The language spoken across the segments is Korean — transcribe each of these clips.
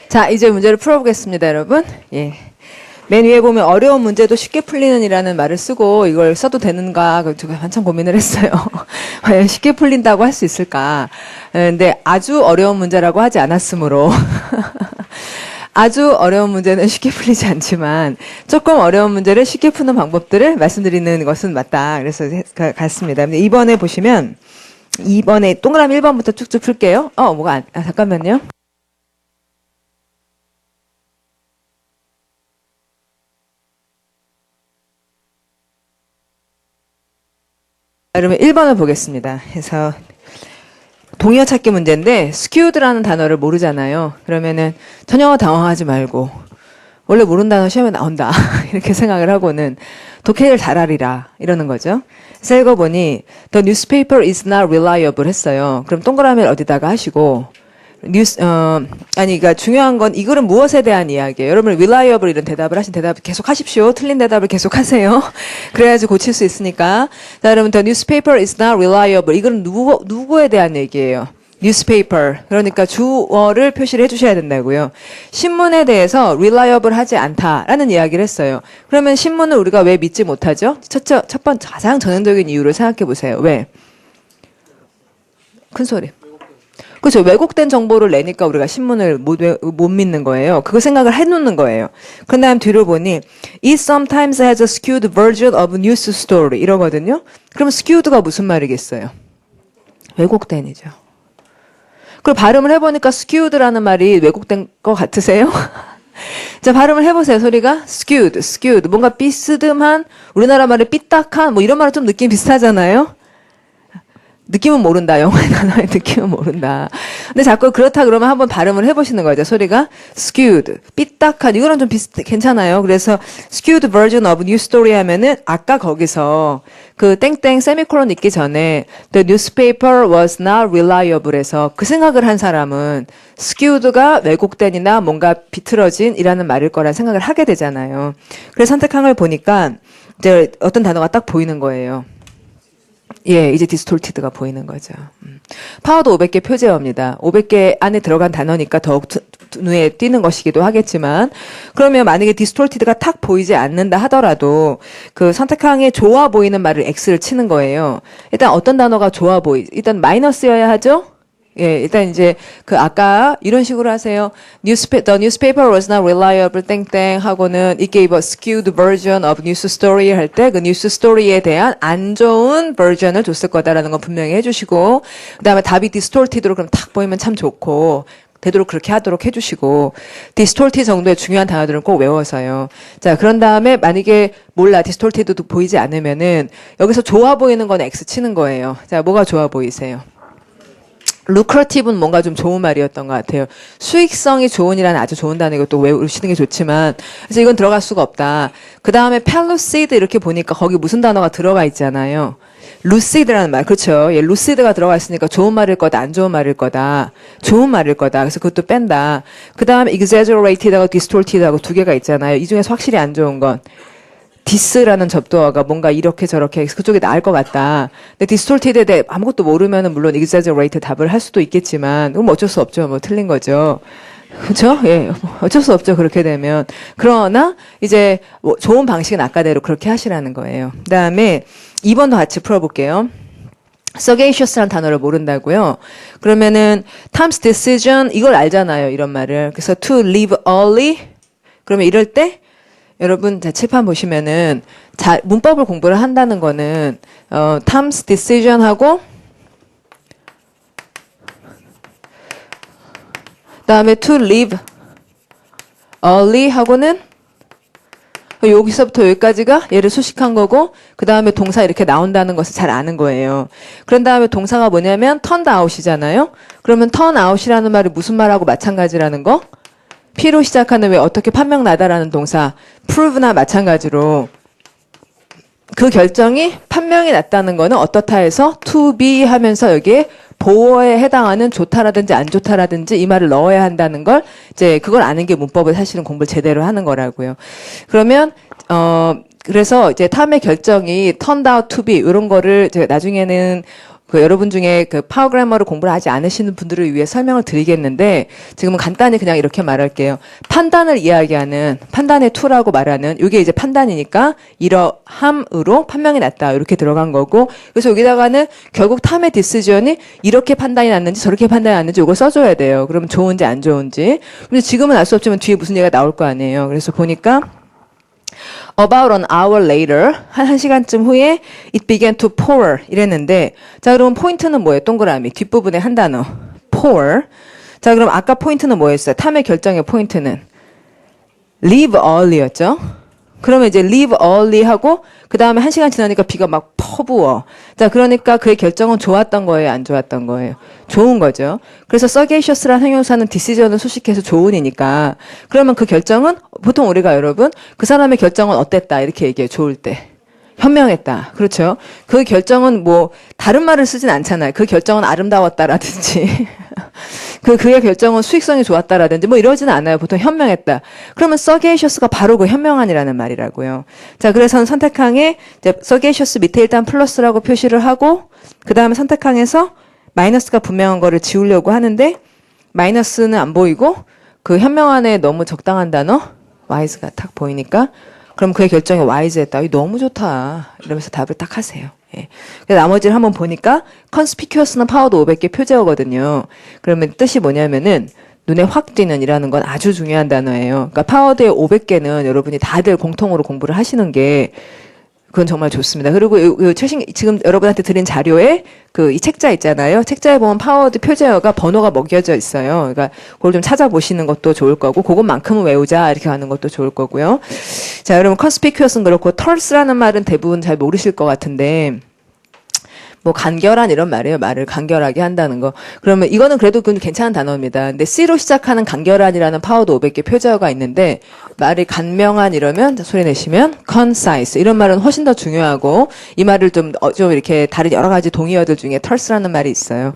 자, 이제 문제를 풀어보겠습니다, 여러분. 예. 맨 위에 보면 어려운 문제도 쉽게 풀리는 이라는 말을 쓰고 이걸 써도 되는가 제가 한참 고민을 했어요. 과연 쉽게 풀린다고 할 수 있을까? 근데 아주 어려운 문제라고 하지 않았으므로 아주 어려운 문제는 쉽게 풀리지 않지만 조금 어려운 문제를 쉽게 푸는 방법들을 말씀드리는 것은 맞다. 그래서 갔습니다. 근데 이번에 보시면 이번에 동그라미 1번부터 쭉쭉 풀게요. 잠깐만요. 그러면 1번을 보겠습니다. 그래서 동의어 찾기 문제인데 skewed라는 단어를 모르잖아요. 그러면은 전혀 당황하지 말고 원래 모르는 단어 시험에 나온다 이렇게 생각을 하고는 독해를 잘하리라 이러는 거죠. 그래서 읽어보니 The newspaper is not reliable 했어요. 그럼 동그라미를 어디다가 하시고 그러니까 중요한 건 이 글은 무엇에 대한 이야기예요. 여러분 reliable 이런 대답을 하신 대답 계속 하십시오. 틀린 대답을 계속 하세요. 그래야지 고칠 수 있으니까. 자, 여러분 the newspaper is not reliable. 이 글은 누구에 대한 얘기예요. newspaper. 그러니까 주어를 표시를 해주셔야 된다고요. 신문에 대해서 reliable 하지 않다라는 이야기를 했어요. 그러면 신문을 우리가 왜 믿지 못하죠? 첫 번째 가장 전형적인 이유를 생각해 보세요. 왜? 큰 소리. 그렇죠. 왜곡된 정보를 내니까 우리가 신문을 못 믿는 거예요. 그거 생각을 해놓는 거예요. 그 다음 뒤로 보니 It sometimes has a skewed version of news story 이러거든요. 그럼 skewed가 무슨 말이겠어요? 왜곡된이죠. 그리고 발음을 해보니까 skewed라는 말이 왜곡된 것 같으세요? 자, 발음을 해보세요. 소리가 skewed. 뭔가 비스듬한 우리나라 말의 삐딱한 뭐 이런 말은 좀 느낌 비슷하잖아요. 느낌은 모른다. 영어의 단어의 느낌은 모른다. 근데 자꾸 그렇다 그러면 한번 발음을 해보시는 거죠. 소리가 skewed, 삐딱한. 이거랑 좀 괜찮아요. 그래서 skewed version of news story 하면은 아까 거기서 그 땡땡 세미콜론 있기 전에 the newspaper was not reliable 해서 그 생각을 한 사람은 skewed가 왜곡된이나 뭔가 비틀어진 이라는 말일 거란 생각을 하게 되잖아요. 그래서 선택한 걸 보니까 이제 어떤 단어가 딱 보이는 거예요. 예, 이제 distorted가 보이는 거죠. 파워도 500개 표제어입니다. 500개 안에 들어간 단어니까 더욱 눈에 띄는 것이기도 하겠지만, 그러면 만약에 distorted가 탁 보이지 않는다 하더라도, 그 선택항에 좋아 보이는 말을 X를 치는 거예요. 일단 어떤 단어가 좋아 일단 마이너스여야 하죠? 예, 일단 이제 그 아까 이런 식으로 하세요. The newspaper was not reliable 땡땡 하고는 it gave a skewed version of news story 할 때 그 뉴스 스토리에 대한 안 좋은 버전을 줬을 거다라는 건 분명히 해주시고 그다음에 답이 distorted로 그럼 탁 보이면 참 좋고 되도록 그렇게 하도록 해주시고 distorted 정도의 중요한 단어들은 꼭 외워서요. 자, 그런 다음에 만약에 몰라 distorted도 보이지 않으면은 여기서 좋아 보이는 건 X 치는 거예요. 자, 뭐가 좋아 보이세요? lucrative는 뭔가 좀 좋은 말이었던 것 같아요. 수익성이 좋은이라는 아주 좋은 단어 이것도 외우시는 게 좋지만 그래서 이건 들어갈 수가 없다. 그 다음에 pellucid 이렇게 보니까 거기 무슨 단어가 들어가 있잖아요. lucid라는 말. 그렇죠. 예, lucid가 들어가 있으니까 좋은 말일 거다 안 좋은 말일 거다. 좋은 말일 거다. 그래서 그것도 뺀다. 그 다음에 exaggerated하고 distorted하고 두 개가 있잖아요. 이 중에서 확실히 안 좋은 건 디스라는 접두어가 뭔가 이렇게 저렇게 그쪽이 나을 것 같다. 근데 distorted에 대해 아무것도 모르면은 물론 exaggerate 답을 할 수도 있겠지만 그럼 어쩔 수 없죠. 뭐 틀린 거죠. 그렇죠? 예. 어쩔 수 없죠. 그렇게 되면. 그러나 이제 뭐 좋은 방식은 아까대로 그렇게 하시라는 거예요. 그다음에 2번도 같이 풀어볼게요. sagacious라는 단어를 모른다고요. 그러면은 Tom's decision 이걸 알잖아요. 이런 말을. 그래서 to leave early 그러면 이럴 때 여러분, 자, 칠판 보시면은, 문법을 공부를 한다는 거는, Tom's decision 하고, 다음에 to leave early 하고는, 여기서부터 여기까지가 얘를 수식한 거고, 그 다음에 동사 이렇게 나온다는 것을 잘 아는 거예요. 그런 다음에 동사가 뭐냐면, turned out이잖아요? 그러면 turn out이라는 말이 무슨 말하고 마찬가지라는 거? P로 시작하는 왜 어떻게 판명 나다라는 동사 prove나 마찬가지로 그 결정이 판명이 났다는 거는 어떻다 해서 to be 하면서 여기에 보어에 해당하는 좋다라든지 안 좋다라든지 이 말을 넣어야 한다는 걸 이제 그걸 아는 게 문법을 사실은 공부를 제대로 하는 거라고요. 그러면 그래서 이제 탐의 결정이 turned out to be 이런 거를 제가 나중에는 그 여러분 중에 그 파워 그래머를 공부를 하지 않으시는 분들을 위해 설명을 드리겠는데 지금은 간단히 그냥 이렇게 말할게요. 판단을 이야기하는 판단의 툴이라고 말하는 이게 이제 판단이니까 이러함으로 판명이 났다 이렇게 들어간 거고 그래서 여기다가는 결국 탐의 디시전이 이렇게 판단이 났는지 저렇게 판단이 났는지 이걸 써줘야 돼요. 그러면 좋은지 안 좋은지. 근데 지금은 알 수 없지만 뒤에 무슨 얘기가 나올 거 아니에요. 그래서 보니까 About an hour later, 한 시간쯤 후에 it began to pour 이랬는데 자 그럼 포인트는 뭐예요? 동그라미 뒷부분에 한 단어 pour. 자 그럼 아까 포인트는 뭐였어요? 탐의 결정의 포인트는 leave early였죠? 그러면 이제 leave early 하고 그 다음에 한 시간 지나니까 비가 막 퍼부어. 자 그러니까 그의 결정은 좋았던 거예요? 안 좋았던 거예요? 좋은 거죠. 그래서 sagacious라는 형용사는 decision을 수식해서 좋은이니까 그러면 그 결정은 보통 우리가 여러분 그 사람의 결정은 어땠다 이렇게 얘기해요. 좋을 때. 현명했다. 그렇죠. 그 결정은 뭐 다른 말을 쓰진 않잖아요. 그 결정은 아름다웠다라든지 그의 결정은 수익성이 좋았다라든지 뭐 이러지는 않아요. 보통 현명했다. 그러면 sagacious가 바로 그 현명한이라는 말이라고요. 자, 그래서 선택항에 이제 sagacious 밑에 일단 플러스라고 표시를 하고 그 다음에 선택항에서 마이너스가 분명한 거를 지우려고 하는데 마이너스는 안 보이고 그 현명한에 너무 적당한 단어 wise가 딱 보이니까 그럼 그의 결정이 wise했다. 너무 좋다. 이러면서 답을 딱 하세요. 예. 나머지를 한번 보니까 conspicuous는 파워도 500개 표제어거든요. 그러면 뜻이 뭐냐면은 눈에 확 띄는 이라는 건 아주 중요한 단어예요. 그러니까 파워드의 500개는 여러분이 다들 공통으로 공부를 하시는 게 그건 정말 좋습니다. 그리고 최신 지금 여러분한테 드린 자료에 그 이 책자 있잖아요. 책자에 보면 파워드 표제어가 번호가 먹여져 있어요. 그러니까 그걸 좀 찾아보시는 것도 좋을 거고 그것만큼은 외우자 이렇게 하는 것도 좋을 거고요. 자, 여러분 conspicuous는 그렇고 terse라는 말은 대부분 잘 모르실 것 같은데 뭐 간결한 이런 말이에요. 말을 간결하게 한다는 거. 그러면 이거는 그래도 괜찮은 단어입니다. 근데 C로 시작하는 간결한이라는 파워도 500개 표제어가 있는데 말이 간명한 이러면 소리 내시면 concise 이런 말은 훨씬 더 중요하고 이 말을 좀 이렇게 다른 여러 가지 동의어들 중에 terse라는 말이 있어요.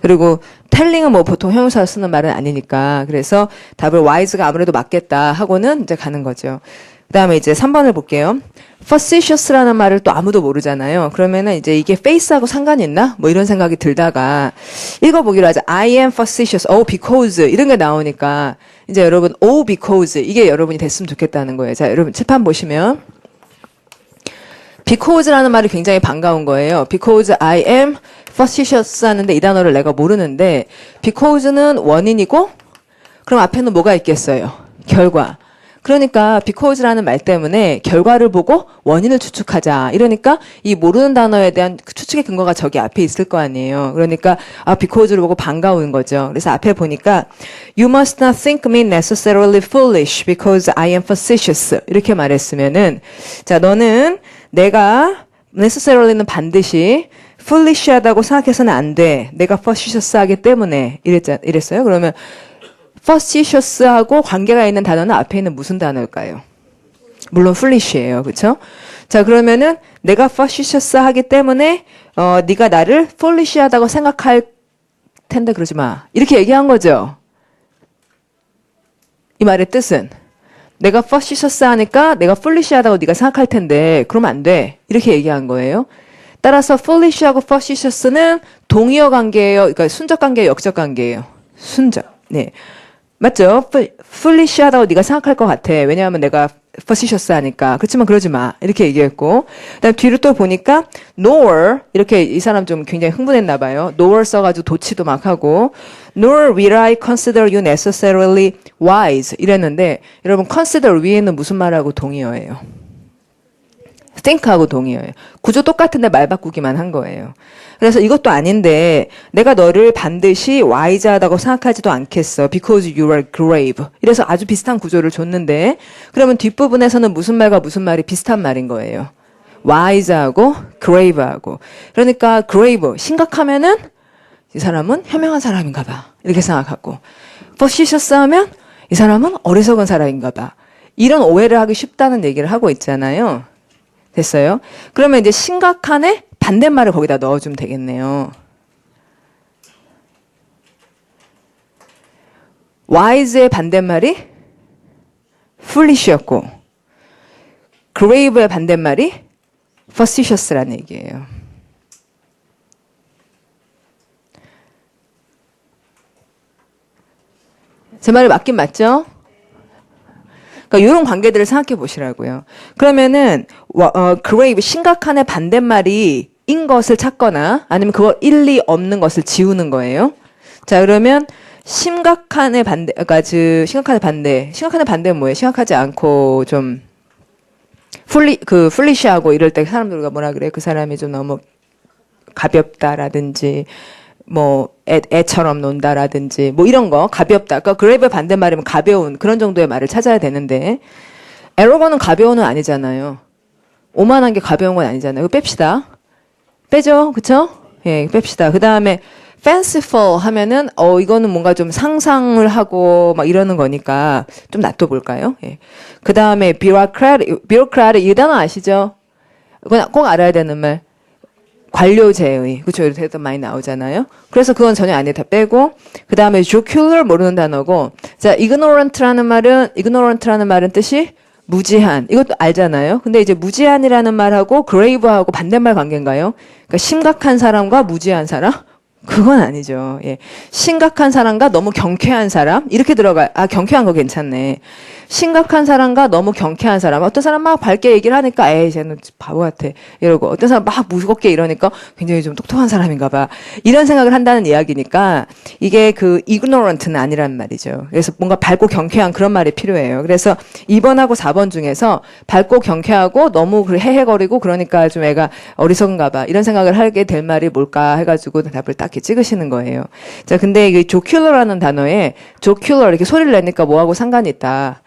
그리고 telling은 뭐 보통 형용사로 쓰는 말은 아니니까 그래서 답을 wise가 아무래도 맞겠다 하고는 이제 가는 거죠. 그 다음에 이제 3번을 볼게요. facetious라는 말을 또 아무도 모르잖아요. 그러면은 이제 이게 face하고 상관이 있나? 뭐 이런 생각이 들다가 읽어보기로 하자. I am facetious. Oh, because. 이런 게 나오니까 이제 여러분, oh, because. 이게 여러분이 됐으면 좋겠다는 거예요. 자, 여러분 칠판 보시면 because라는 말이 굉장히 반가운 거예요. because I am facetious 하는데 이 단어를 내가 모르는데 because는 원인이고 그럼 앞에는 뭐가 있겠어요? 결과. 그러니까 because라는 말 때문에 결과를 보고 원인을 추측하자. 이러니까 이 모르는 단어에 대한 추측의 근거가 저기 앞에 있을 거 아니에요. 그러니까 because를 보고 반가운 거죠. 그래서 앞에 보니까 You must not think me necessarily foolish because I am facetious. 이렇게 말했으면은 자, 너는 내가 necessarily는 반드시 foolish하다고 생각해서는 안 돼. 내가 facetious하기 때문에 이랬어요. 그러면 facetious하고 관계가 있는 단어는 앞에 있는 무슨 단어일까요? 물론 foolish예요. 그렇죠? 자, 그러면은 내가 facetious하기 때문에 네가 나를 foolish하다고 생각할 텐데 그러지 마. 이렇게 얘기한 거죠. 이 말의 뜻은 내가 facetious하니까 내가 foolish하다고 네가 생각할 텐데 그러면 안 돼. 이렇게 얘기한 거예요. 따라서 foolish하고 facetious는 동의어 관계예요. 그러니까 순적 관계예요, 역적 관계예요. 순적. 네. 맞죠? foolish하다고 네가 생각할 것 같아. 왜냐하면 내가 facetious 하니까. 그렇지만 그러지 마. 이렇게 얘기했고. 그다음 뒤로 또 보니까 nor 이렇게 이 사람 좀 굉장히 흥분했나 봐요. nor 써가지고 도치도 막 하고 nor will I consider you necessarily wise 이랬는데 여러분 consider 위에는 무슨 말하고 동의어예요? think하고 동의어예요. 구조 똑같은데 말 바꾸기만 한 거예요. 그래서 이것도 아닌데 내가 너를 반드시 wise하다고 생각하지도 않겠어. because you are grave. 이래서 아주 비슷한 구조를 줬는데 그러면 뒷부분에서는 무슨 말과 무슨 말이 비슷한 말인 거예요. wise하고 grave하고. 그러니까 grave, 심각하면은 이 사람은 현명한 사람인가 봐. 이렇게 생각하고 facetious 하면 이 사람은 어리석은 사람인가 봐. 이런 오해를 하기 쉽다는 얘기를 하고 있잖아요. 됐어요? 그러면 이제 심각한의 반대말을 거기다 넣어주면 되겠네요. wise의 반대말이 foolish였고 grave의 반대말이 facetious라는 얘기예요. 제 말이 맞긴 맞죠? 그러니까 이런 관계들을 생각해 보시라고요. 그러면은 grave 심각한의 반대말이 인 것을 찾거나 아니면 그거 일리 없는 것을 지우는 거예요. 자, 그러면 심각한의 반대, 그러니까 심각한의 반대. 심각한의 반대는 뭐예요? 심각하지 않고 좀 풀리시하고 이럴 때 사람들과 뭐라 그래? 그 사람이 좀 너무 가볍다라든지 뭐 애처럼 논다라든지 뭐 이런 거 가볍다. 그러니까 그레이브의 반대말이면 가벼운 그런 정도의 말을 찾아야 되는데 에러건은 가벼운은 아니잖아요. 오만한 게 가벼운 건 아니잖아요. 이거 뺍시다. 빼죠, 그쵸? 예, 뺍시다. 그 다음에 fanciful 하면은 이거는 뭔가 좀 상상을 하고 막 이러는 거니까 좀 놔둬볼까요? 예. 그 다음에 bureaucratic 이 단어 아시죠? 그건 꼭 알아야 되는 말. 관료제의. 그쵸? 이렇게 대답 많이 나오잖아요. 그래서 그건 전혀 안 돼. 다 빼고. 그 다음에 jocular 모르는 단어고. 자, ignorant라는 말은 뜻이 무지한. 이것도 알잖아요. 근데 이제 무지한이라는 말하고 grave하고 반대말 관계인가요? 그러니까 심각한 사람과 무지한 사람? 그건 아니죠. 예. 심각한 사람과 너무 경쾌한 사람? 이렇게 경쾌한 거 괜찮네. 심각한 사람과 너무 경쾌한 사람. 어떤 사람 막 밝게 얘기를 하니까, 에이, 쟤는 바보 같아. 이러고. 어떤 사람 막 무겁게 이러니까 굉장히 좀 똑똑한 사람인가 봐. 이런 생각을 한다는 이야기니까, 이게 ignorant는 아니란 말이죠. 그래서 뭔가 밝고 경쾌한 그런 말이 필요해요. 그래서 2번하고 4번 중에서 밝고 경쾌하고 너무 헤헤거리고 그러니까 좀 애가 어리석은가 봐. 이런 생각을 하게 될 말이 뭘까 해가지고 답을 딱 이렇게 찍으시는 거예요. 자, 근데 이게 jocular라는 단어에 jocular 이렇게 소리를 내니까 뭐하고 상관이 있다.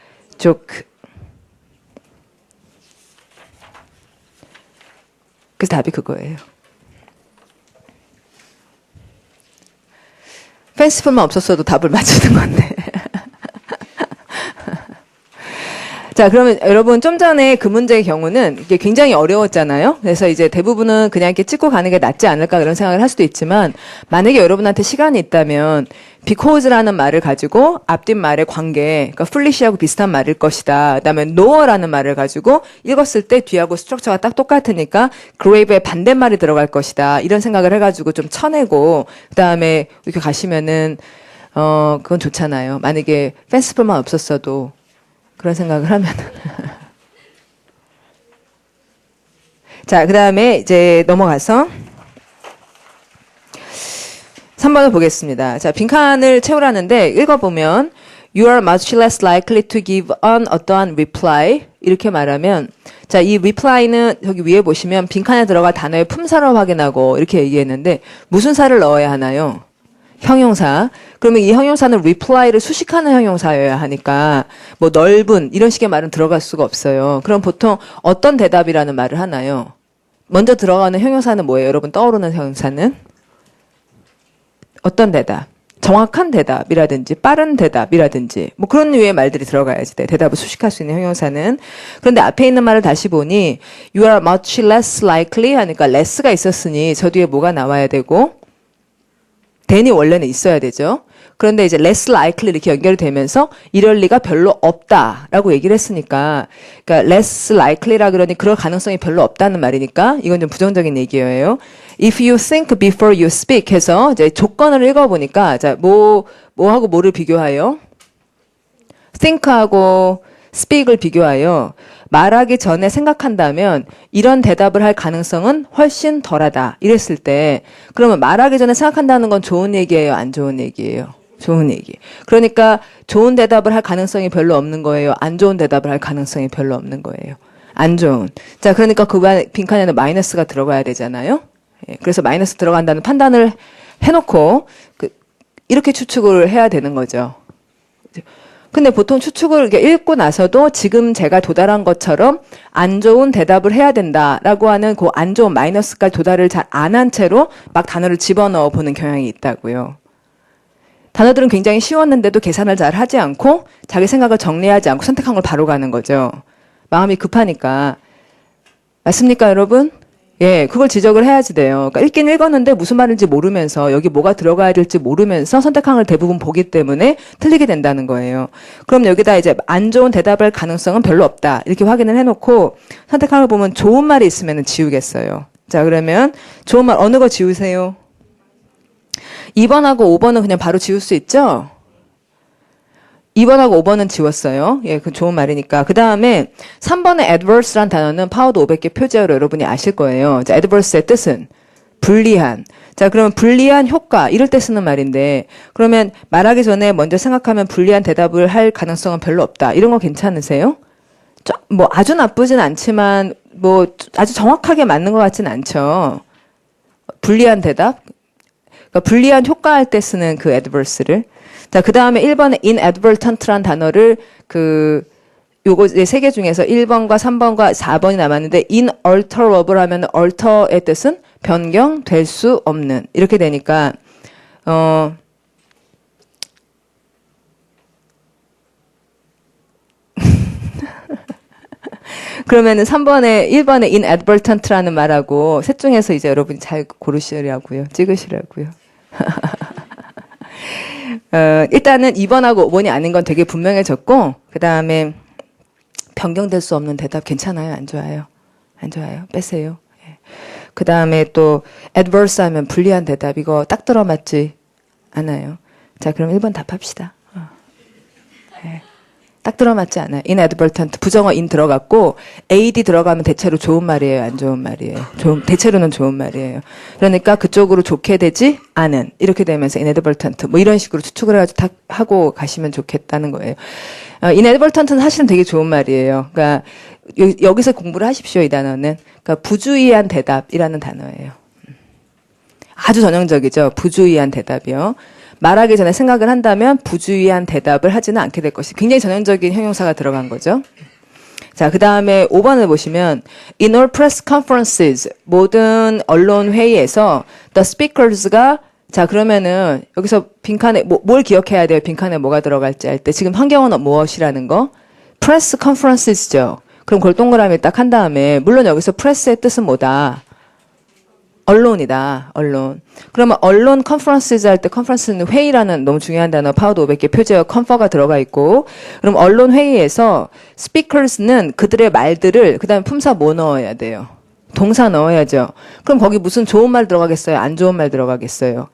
그래서 답이 그거예요. 펜시풀만 없었어도 답을 맞추는 건데. 자, 그러면 여러분 좀 전에 그 문제의 경우는 이게 굉장히 어려웠잖아요. 그래서 이제 대부분은 그냥 이렇게 찍고 가는 게 낫지 않을까 그런 생각을 할 수도 있지만 만약에 여러분한테 시간이 있다면 because라는 말을 가지고 앞뒷 말의 관계, 그러니까 foolish하고 비슷한 말일 것이다. 그다음에 know라는 말을 가지고 읽었을 때 뒤하고 스트럭처가 딱 똑같으니까 grave의 반대말이 들어갈 것이다. 이런 생각을 해가지고 좀 쳐내고 그다음에 이렇게 가시면은 그건 좋잖아요. 만약에 fanciful만 없었어도 그런 생각을 하면. 자, 그 다음에 이제 넘어가서 3번을 보겠습니다. 자, 빈칸을 채우라는데 읽어보면 You are much less likely to give an 어떠한 reply 이렇게 말하면 자, 이 reply는 여기 위에 보시면 빈칸에 들어갈 단어의 품사를 확인하고 이렇게 얘기했는데 무슨 사를 넣어야 하나요? 형용사. 그러면 이 형용사는 reply를 수식하는 형용사여야 하니까 뭐 넓은 이런 식의 말은 들어갈 수가 없어요. 그럼 보통 어떤 대답이라는 말을 하나요? 먼저 들어가는 형용사는 뭐예요? 여러분 떠오르는 형용사는? 어떤 대답? 정확한 대답이라든지 빠른 대답이라든지 뭐 그런 류의 말들이 들어가야지 돼. 대답을 수식할 수 있는 형용사는. 그런데 앞에 있는 말을 다시 보니 You are much less likely 하니까 less가 있었으니 저 뒤에 뭐가 나와야 되고 than이 원래는 있어야 되죠. 그런데 이제 less likely 이렇게 연결이 되면서 이럴 리가 별로 없다라고 얘기를 했으니까 그러니까 less likely라 그러니 그럴 가능성이 별로 없다는 말이니까 이건 좀 부정적인 얘기예요. If you think before you speak 해서 이제 조건을 읽어보니까 자, 뭐하고 뭐를 비교하여? think하고 speak을 비교하여 말하기 전에 생각한다면 이런 대답을 할 가능성은 훨씬 덜하다. 이랬을 때 그러면 말하기 전에 생각한다는 건 좋은 얘기예요? 안 좋은 얘기예요? 좋은 얘기. 그러니까 좋은 대답을 할 가능성이 별로 없는 거예요? 안 좋은 대답을 할 가능성이 별로 없는 거예요? 안 좋은. 자, 그러니까 그 빈칸에는 마이너스가 들어가야 되잖아요. 예, 그래서 마이너스 들어간다는 판단을 해놓고 이렇게 추측을 해야 되는 거죠. 근데 보통 추측을 읽고 나서도 지금 제가 도달한 것처럼 안 좋은 대답을 해야 된다라고 하는 그 안 좋은 마이너스까지 도달을 잘 안 한 채로 막 단어를 집어넣어 보는 경향이 있다고요. 단어들은 굉장히 쉬웠는데도 계산을 잘 하지 않고 자기 생각을 정리하지 않고 선택한 걸 바로 가는 거죠. 마음이 급하니까. 맞습니까, 여러분? 예, 그걸 지적을 해야지 돼요. 그러니까 읽긴 읽었는데 무슨 말인지 모르면서 여기 뭐가 들어가야 될지 모르면서 선택한 걸 대부분 보기 때문에 틀리게 된다는 거예요. 그럼 여기다 이제 안 좋은 대답할 가능성은 별로 없다. 이렇게 확인을 해놓고 선택한 걸 보면 좋은 말이 있으면 지우겠어요. 자, 그러면 좋은 말 어느 거 지우세요? 2번하고 5번은 그냥 바로 지울 수 있죠? 2번하고 5번은 지웠어요. 예, 그 좋은 말이니까. 그 다음에 3번의 adverse란 단어는 파워드 500개 표제어로 여러분이 아실 거예요. 자, adverse의 뜻은 불리한. 자, 그러면 불리한 효과 이럴 때 쓰는 말인데 그러면 말하기 전에 먼저 생각하면 불리한 대답을 할 가능성은 별로 없다. 이런 거 괜찮으세요? 뭐 아주 나쁘진 않지만 뭐 아주 정확하게 맞는 것 같진 않죠. 불리한 대답. 그러니까 불리한 효과 할 때 쓰는 그 adverse를. 자, 그 다음에 1번에 inadvertent란 단어를 요거 이제 3개 중에서 1번과 3번과 4번이 남았는데 inalterable 하면 alter의 뜻은 변경될 수 없는 이렇게 되니까 그러면은 1번에 inadvertent라는 말하고 셋 중에서 이제 여러분이 잘 고르시라고요. 찍으시라고요. 일단은 2번하고 5번이 아닌 건 되게 분명해졌고 그 다음에 변경될 수 없는 대답 괜찮아요? 안 좋아요? 안 좋아요? 빼세요. 예. 그 다음에 또 adverse 하면 불리한 대답 이거 딱 들어맞지 않아요. 자, 그럼 1번 답합시다. 예. 딱 들어맞지 않아요. inadvertent 부정어 in 들어갔고 ad 들어가면 대체로 좋은 말이에요, 안 좋은 말이에요. 대체로는 좋은 말이에요. 그러니까 그쪽으로 좋게 되지 않은 이렇게 되면서 inadvertent 뭐 이런 식으로 추측을 해가지고 딱 하고 가시면 좋겠다는 거예요. inadvertent는 사실은 되게 좋은 말이에요. 그러니까 여기서 공부를 하십시오, 이 단어는. 그러니까 부주의한 대답이라는 단어예요. 아주 전형적이죠. 부주의한 대답이요. 말하기 전에 생각을 한다면 부주의한 대답을 하지는 않게 될 것이 굉장히 전형적인 형용사가 들어간 거죠. 자, 그 다음에 5번을 보시면 in all press conferences 모든 언론 회의에서 the speakers가 자, 그러면은 여기서 빈칸에 뭘 기억해야 돼요? 빈칸에 뭐가 들어갈지 할 때 지금 환경은 무엇이라는 거? press conferences죠. 그럼 그걸 동그라미 딱 한 다음에 물론 여기서 press의 뜻은 뭐다? 언론이다. 언론. 그러면 언론 컨퍼런스즈 할 때 컨퍼런스는 회의라는 너무 중요한 단어 파워드 500개 표제어 컨퍼가 들어가 있고 그럼 언론 회의에서 스피커스는 그들의 말들을 그다음에 품사 뭐 넣어야 돼요? 동사 넣어야죠. 그럼 거기 무슨 좋은 말 들어가겠어요? 안 좋은 말 들어가겠어요?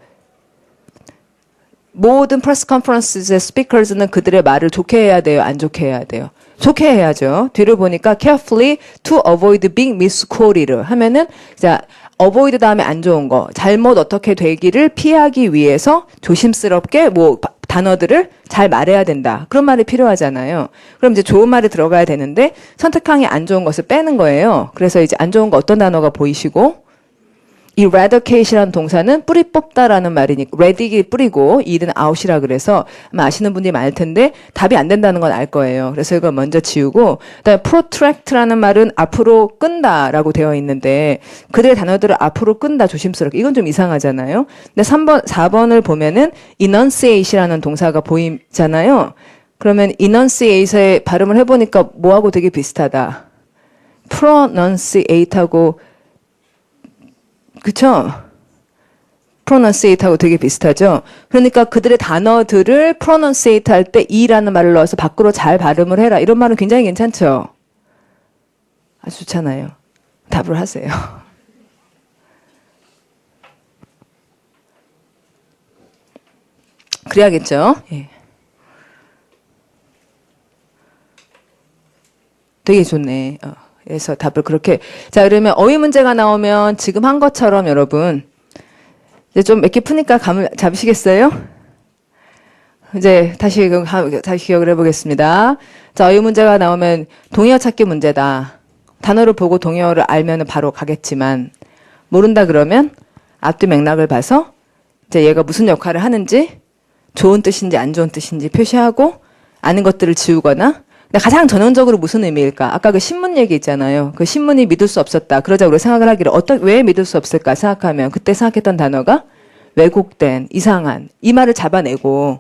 모든 프레스 컨퍼런스의 스피커스는 그들의 말을 좋게 해야 돼요? 안 좋게 해야 돼요? 좋게 해야죠. 뒤를 보니까 carefully to avoid being misquoted 하면은 자 avoid 다음에 안 좋은 거 잘못 어떻게 되기를 피하기 위해서 조심스럽게 뭐 단어들을 잘 말해야 된다. 그런 말이 필요하잖아요. 그럼 이제 좋은 말이 들어가야 되는데 선택항이 안 좋은 것을 빼는 거예요. 그래서 이제 안 좋은 거 어떤 단어가 보이시고 eradicate이라는 동사는 뿌리 뽑다라는 말이니까 radic이 뿌리고 일은 out이라 그래서 아마 아시는 분들이 많을 텐데 답이 안 된다는 건 알 거예요. 그래서 이걸 먼저 지우고 그다음에 protract라는 말은 앞으로 끈다라고 되어 있는데 그들의 단어들을 앞으로 끈다 조심스럽게 이건 좀 이상하잖아요. 근데 4번을 보면은 enunciate이라는 동사가 보이잖아요. 그러면 enunciate의 발음을 해보니까 뭐하고 되게 비슷하다. pronunciate하고 그쵸? pronunciate하고 되게 비슷하죠? 그러니까 그들의 단어들을 pronunciate 할 때 이라는 말을 넣어서 밖으로 잘 발음을 해라. 이런 말은 굉장히 괜찮죠? 아주 좋잖아요. 답을 하세요. 그래야겠죠? 예. 되게 좋네. 그래서 답을 그렇게. 자, 그러면 어휘 문제가 나오면 지금 한 것처럼 여러분, 이제 좀 몇 개 푸니까 감을 잡으시겠어요? 이제 다시 기억을 해보겠습니다. 자, 어휘 문제가 나오면 동의어 찾기 문제다. 단어를 보고 동의어를 알면 바로 가겠지만, 모른다 그러면 앞뒤 맥락을 봐서 이제 얘가 무슨 역할을 하는지, 좋은 뜻인지 안 좋은 뜻인지 표시하고, 아는 것들을 지우거나, 가장 전형적으로 무슨 의미일까? 아까 그 신문 얘기 있잖아요. 그 신문이 믿을 수 없었다. 그러자 우리가 생각을 하기를 왜 믿을 수 없을까 생각하면 그때 생각했던 단어가 왜곡된, 이상한 이 말을 잡아내고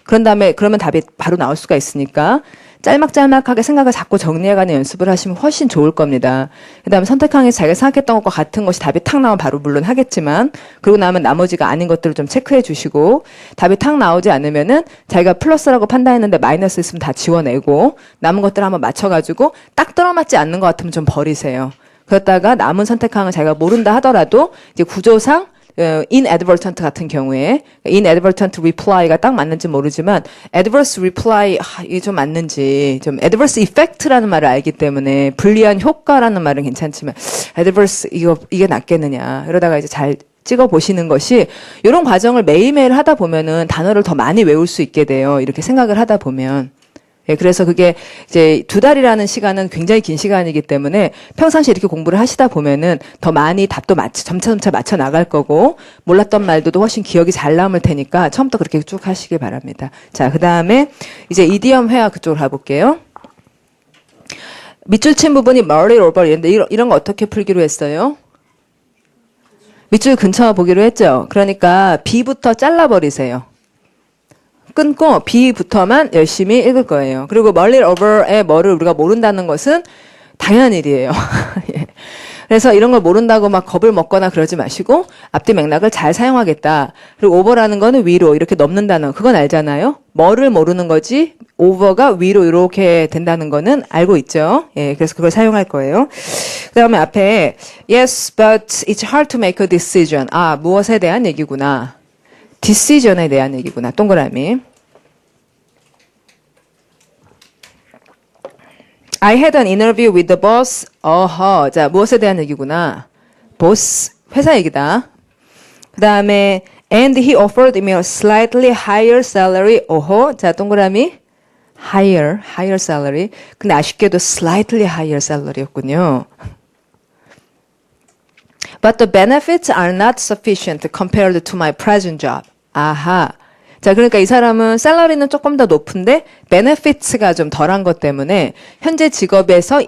그런 다음에 그러면 답이 바로 나올 수가 있으니까 짤막짤막하게 생각을 자꾸 정리해가는 연습을 하시면 훨씬 좋을 겁니다. 그 다음에 선택항에서 자기가 생각했던 것과 같은 것이 답이 탁 나오면 바로 물론 하겠지만 그러고 나면 나머지가 아닌 것들을 좀 체크해 주시고 답이 탁 나오지 않으면은 자기가 플러스라고 판단했는데 마이너스 있으면 다 지워내고 남은 것들 한번 맞춰가지고 딱 들어맞지 않는 것 같으면 좀 버리세요. 그러다가 남은 선택항을 자기가 모른다 하더라도 이제 구조상 inadvertent 같은 경우에 inadvertent reply가 딱 맞는지 모르지만 adverse reply 이게 좀 맞는지 좀 adverse effect라는 말을 알기 때문에 불리한 효과라는 말은 괜찮지만 adverse 이게 낫겠느냐 이러다가 이제 잘 찍어 보시는 것이 이런 과정을 매일매일 하다 보면은 단어를 더 많이 외울 수 있게 돼요. 이렇게 생각을 하다 보면. 예, 그래서 그게 이제 2달이라는 시간은 굉장히 긴 시간이기 때문에 평상시에 이렇게 공부를 하시다 보면은 더 많이 답도 점차 맞춰 나갈 거고 몰랐던 말도 훨씬 기억이 잘 남을 테니까 처음부터 그렇게 쭉 하시길 바랍니다. 자, 그 다음에 이제 이디엄 회화 그쪽으로 가볼게요. 밑줄 친 부분이 멀리 over 이런 거 어떻게 풀기로 했어요? 밑줄 근처 보기로 했죠. 그러니까 B부터 잘라버리세요. 끊고 B부터만 열심히 읽을 거예요. 그리고 멀리 over의 뭐를 우리가 모른다는 것은 당연한 일이에요. 예. 그래서 이런 걸 모른다고 막 겁을 먹거나 그러지 마시고 앞뒤 맥락을 잘 사용하겠다. 그리고 over라는 거는 위로 이렇게 넘는다는 그건 알잖아요. 뭐를 모르는 거지 over가 위로 이렇게 된다는 거는 알고 있죠. 예, 그래서 그걸 사용할 거예요. 그다음에 앞에 yes, but it's hard to make a decision. 아, 무엇에 대한 얘기구나. decision에 대한 얘기구나. 동그라미. I had an interview with the boss. 어허. 자, 무엇에 대한 얘기구나. boss, 회사 얘기다. 그 다음에 and he offered me a slightly higher salary. 어허. 자, 동그라미. higher salary. 근데 아쉽게도 slightly higher salary였군요. But the benefits are not sufficient compared to my present job. 아하. 자, 그러니까 이 사람은 샐러리는 조금 더 높은데 benefits가 좀 덜한 것 때문에 현재 직업에서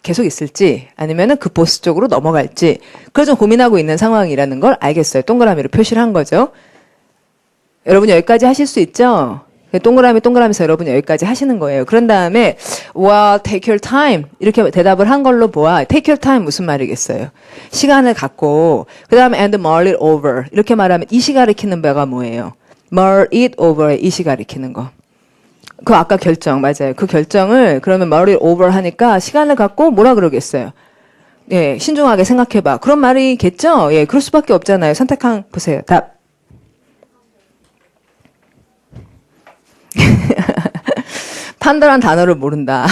계속 있을지 아니면은 그 보스 쪽으로 넘어갈지 그걸 좀 고민하고 있는 상황이라는 걸 알겠어요. 동그라미로 표시를 한 거죠. 여러분 여기까지 하실 수 있죠? 동그라미에서 여러분 여기까지 하시는 거예요. 그런 다음에 well, take your time 이렇게 대답을 한 걸로 보아. take your time 무슨 말이겠어요? 시간을 갖고 그 다음에 and mull it over 이렇게 말하면 이시 가리키는 바가 뭐예요? mull it over의 이시 가리키는 거. 그 아까 결정 맞아요. 그 결정을 그러면 mull it over 하니까 시간을 갖고 뭐라 그러겠어요? 예, 신중하게 생각해봐. 그런 말이겠죠? 예, 그럴 수밖에 없잖아요. 선택한 보세요. 답. 판더란 단어를 모른다.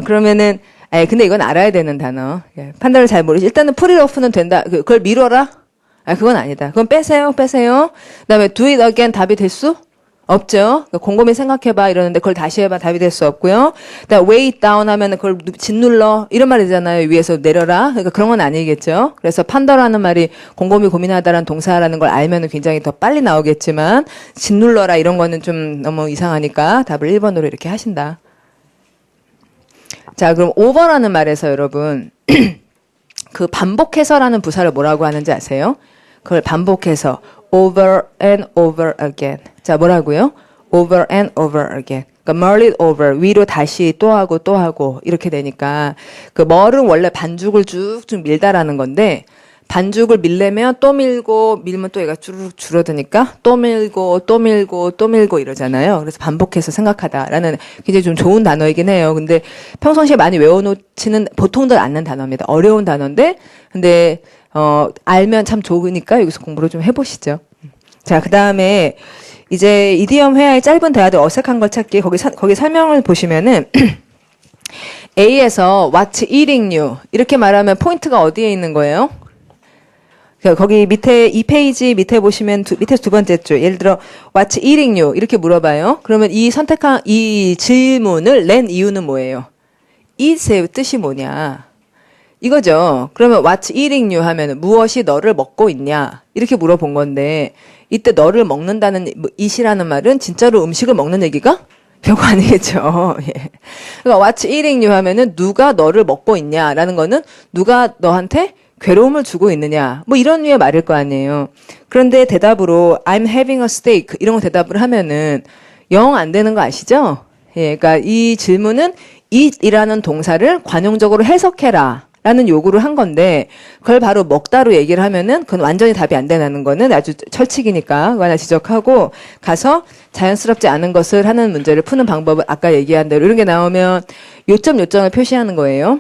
그러면은, 근데 이건 알아야 되는 단어. 판더를 잘 모르지. 일단은 put it off는 된다. 그걸 미뤄라? 그건 아니다. 그건 빼세요. 그 다음에 do it again 답이 될 수? 없죠. 곰곰이 생각해봐 이러는데 그걸 다시 해봐 답이 될 수 없고요. 그다음 weigh it down 하면은 그걸 짓눌러 이런 말이잖아요. 위에서 내려라. 그러니까 그런 건 아니겠죠. 그래서 판더라는 말이 곰곰이 고민하다라는 동사라는 걸 알면은 굉장히 더 빨리 나오겠지만 짓눌러라 이런 거는 좀 너무 이상하니까 답을 1번으로 이렇게 하신다. 자, 그럼 over라는 말에서 여러분 그 반복해서라는 부사를 뭐라고 하는지 아세요? 그걸 반복해서 over and over again. 자, 뭐라고요? over and over again. 그러니까 mull it over. 위로 다시 또 하고 이렇게 되니까 그 mull은 원래 반죽을 쭉쭉 밀다라는 건데 반죽을 밀려면 또 밀면 또 얘가 쭈르륵 줄어드니까 또 밀고 이러잖아요. 그래서 반복해서 생각하다라는 굉장히 좀 좋은 단어이긴 해요. 근데 평상시에 많이 외워놓지는 보통들 않는 단어입니다. 어려운 단어인데 근데 알면 참 좋으니까 여기서 공부를 좀 해보시죠. 자, 그 다음에 이제 이디엄 회화의 짧은 대화들 어색한 걸 찾기 거기 설명을 보시면은 A에서 What's eating you 이렇게 말하면 포인트가 어디에 있는 거예요? 거기 밑에 이 페이지 밑에 보시면 밑에 두 번째 줄 예를 들어 What's eating you 이렇게 물어봐요. 그러면 이 선택한 이 질문을 낸 이유는 뭐예요? eat의 뜻이 뭐냐? 이거죠. 그러면 What's eating you 하면 무엇이 너를 먹고 있냐? 이렇게 물어본 건데 이때 너를 먹는다는 eat이라는 말은 진짜로 음식을 먹는 얘기가 별거 아니겠죠. 예. 그러니까 What's eating you 하면은 누가 너를 먹고 있냐라는 거는 누가 너한테 괴로움을 주고 있느냐 뭐 이런 류의 말일 거 아니에요. 그런데 대답으로 I'm having a steak 이런 거 대답을 하면은 영 안 되는 거 아시죠? 예, 그러니까 이 질문은 eat이라는 동사를 관용적으로 해석해라 라는 요구를 한 건데 그걸 바로 먹다로 얘기를 하면은 그건 완전히 답이 안 되는 거는 아주 철칙이니까 그거 하나 지적하고 가서 자연스럽지 않은 것을 하는 문제를 푸는 방법을 아까 얘기한 대로 이런 게 나오면 요점을 표시하는 거예요.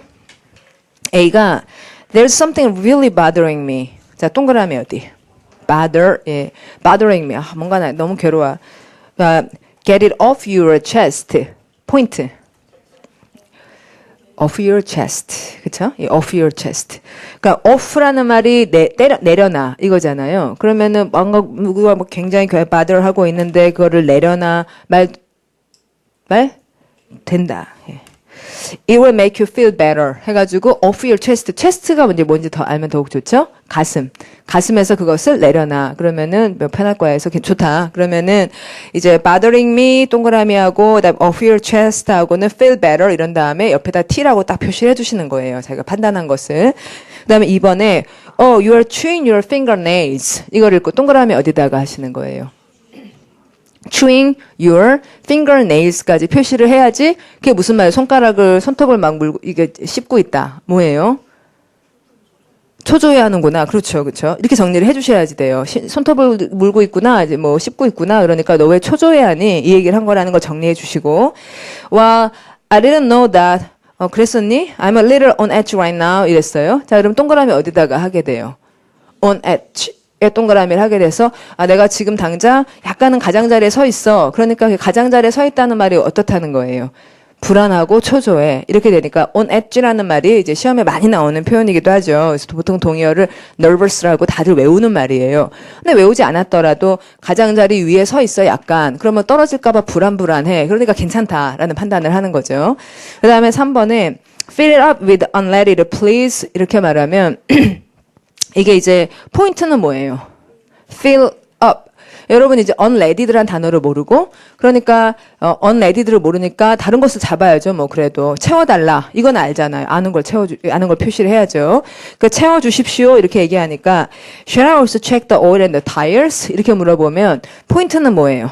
A가 There's something really bothering me. 자, 동그라미 어디? bother, 예, bothering me. 뭔가 너무 괴로워. Get it off your chest. 포인트. off your chest. 그쵸? off your chest. 그러니까 off라는 말이 내려놔 이거잖아요. 그러면은 뭔가 누구가 뭐 굉장히 bother 하고 있는데 그거를 내려놔 말 된다. 예. It will make you feel better 해가지고 off your chest. chest가 뭔지 더 알면 더욱 좋죠? 가슴에서 그것을 내려놔. 그러면은 편할 거야 해서 좋다. 그러면은 이제 bothering me 동그라미하고 그다음 off your chest 하고는 feel better 이런 다음에 옆에다 T라고 딱 표시를 해주시는 거예요. 자기가 판단한 것을. 그다음에 2번에 you are chewing your fingernails 이걸 읽고 동그라미 어디다가 하시는 거예요. chewing your fingernails까지 표시를 해야지 그게 무슨 말이에요? 손톱을 막 물고 이게 씹고 있다. 뭐예요? 초조해 하는구나. 그렇죠. 이렇게 정리를 해주셔야지 돼요. 손톱을 물고 있구나. 이제 뭐 씹고 있구나. 그러니까 너 왜 초조해 하니? 이 얘기를 한 거라는 거 정리해 주시고. Well, I didn't know that. 그랬었니? I'm a little on edge right now. 이랬어요. 자, 그럼 동그라미 어디다가 하게 돼요? on edge. 동그라미를 하게 돼서 내가 지금 당장 약간은 가장자리에 서 있어. 그러니까 그 가장자리에 서 있다는 말이 어떻다는 거예요? 불안하고 초조해. 이렇게 되니까 on edge라는 말이 이제 시험에 많이 나오는 표현이기도 하죠. 그래서 보통 동의어를 nervous라고 다들 외우는 말이에요. 근데 외우지 않았더라도 가장자리 위에 서 있어 약간. 그러면 떨어질까 봐 불안해. 그러니까 괜찮다라는 판단을 하는 거죠. 그다음에 3번에 fill it up with unleaded please 이렇게 말하면 이게 이제 포인트는 뭐예요? fill up. 여러분 이제 unleaded란 단어를 모르고 그러니까 unleaded를 모르니까 다른 것을 잡아야죠. 뭐 그래도 채워달라. 이건 알잖아요. 아는 걸 표시를 해야죠. 그 채워주십시오. 이렇게 얘기하니까 Shall I also check the oil and the tires? 이렇게 물어보면 포인트는 뭐예요?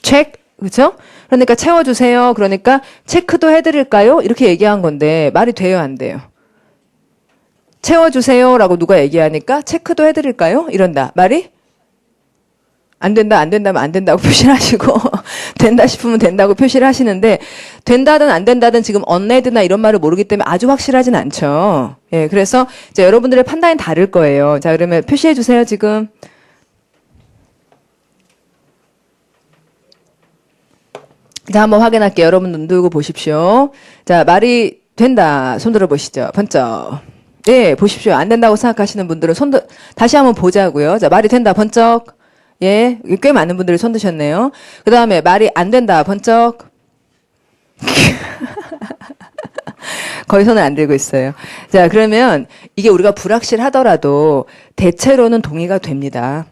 check. 그렇죠? 그러니까 채워주세요. 그러니까 체크도 해드릴까요? 이렇게 얘기한 건데 말이 돼요? 안 돼요? 채워주세요라고 누가 얘기하니까 체크도 해드릴까요? 이런다. 말이? 안 된다면 안 된다고 표시를 하시고 된다 싶으면 된다고 표시를 하시는데 된다든 안 된다든 지금 unleaded나 이런 말을 모르기 때문에 아주 확실하진 않죠. 예, 그래서 이제 여러분들의 판단이 다를 거예요. 자, 그러면 표시해 주세요, 지금. 자, 한번 확인할게요. 여러분 눈 들고 보십시오. 자, 말이 된다. 손 들어 보시죠. 번쩍. 예, 보십시오. 안 된다고 생각하시는 분들은 다시 한번 보자고요. 자, 말이 된다. 번쩍. 예, 꽤 많은 분들이 손 드셨네요. 그 다음에 말이 안 된다. 번쩍. 거의 손을 안 들고 있어요. 자, 그러면 이게 우리가 불확실하더라도 대체로는 동의가 됩니다.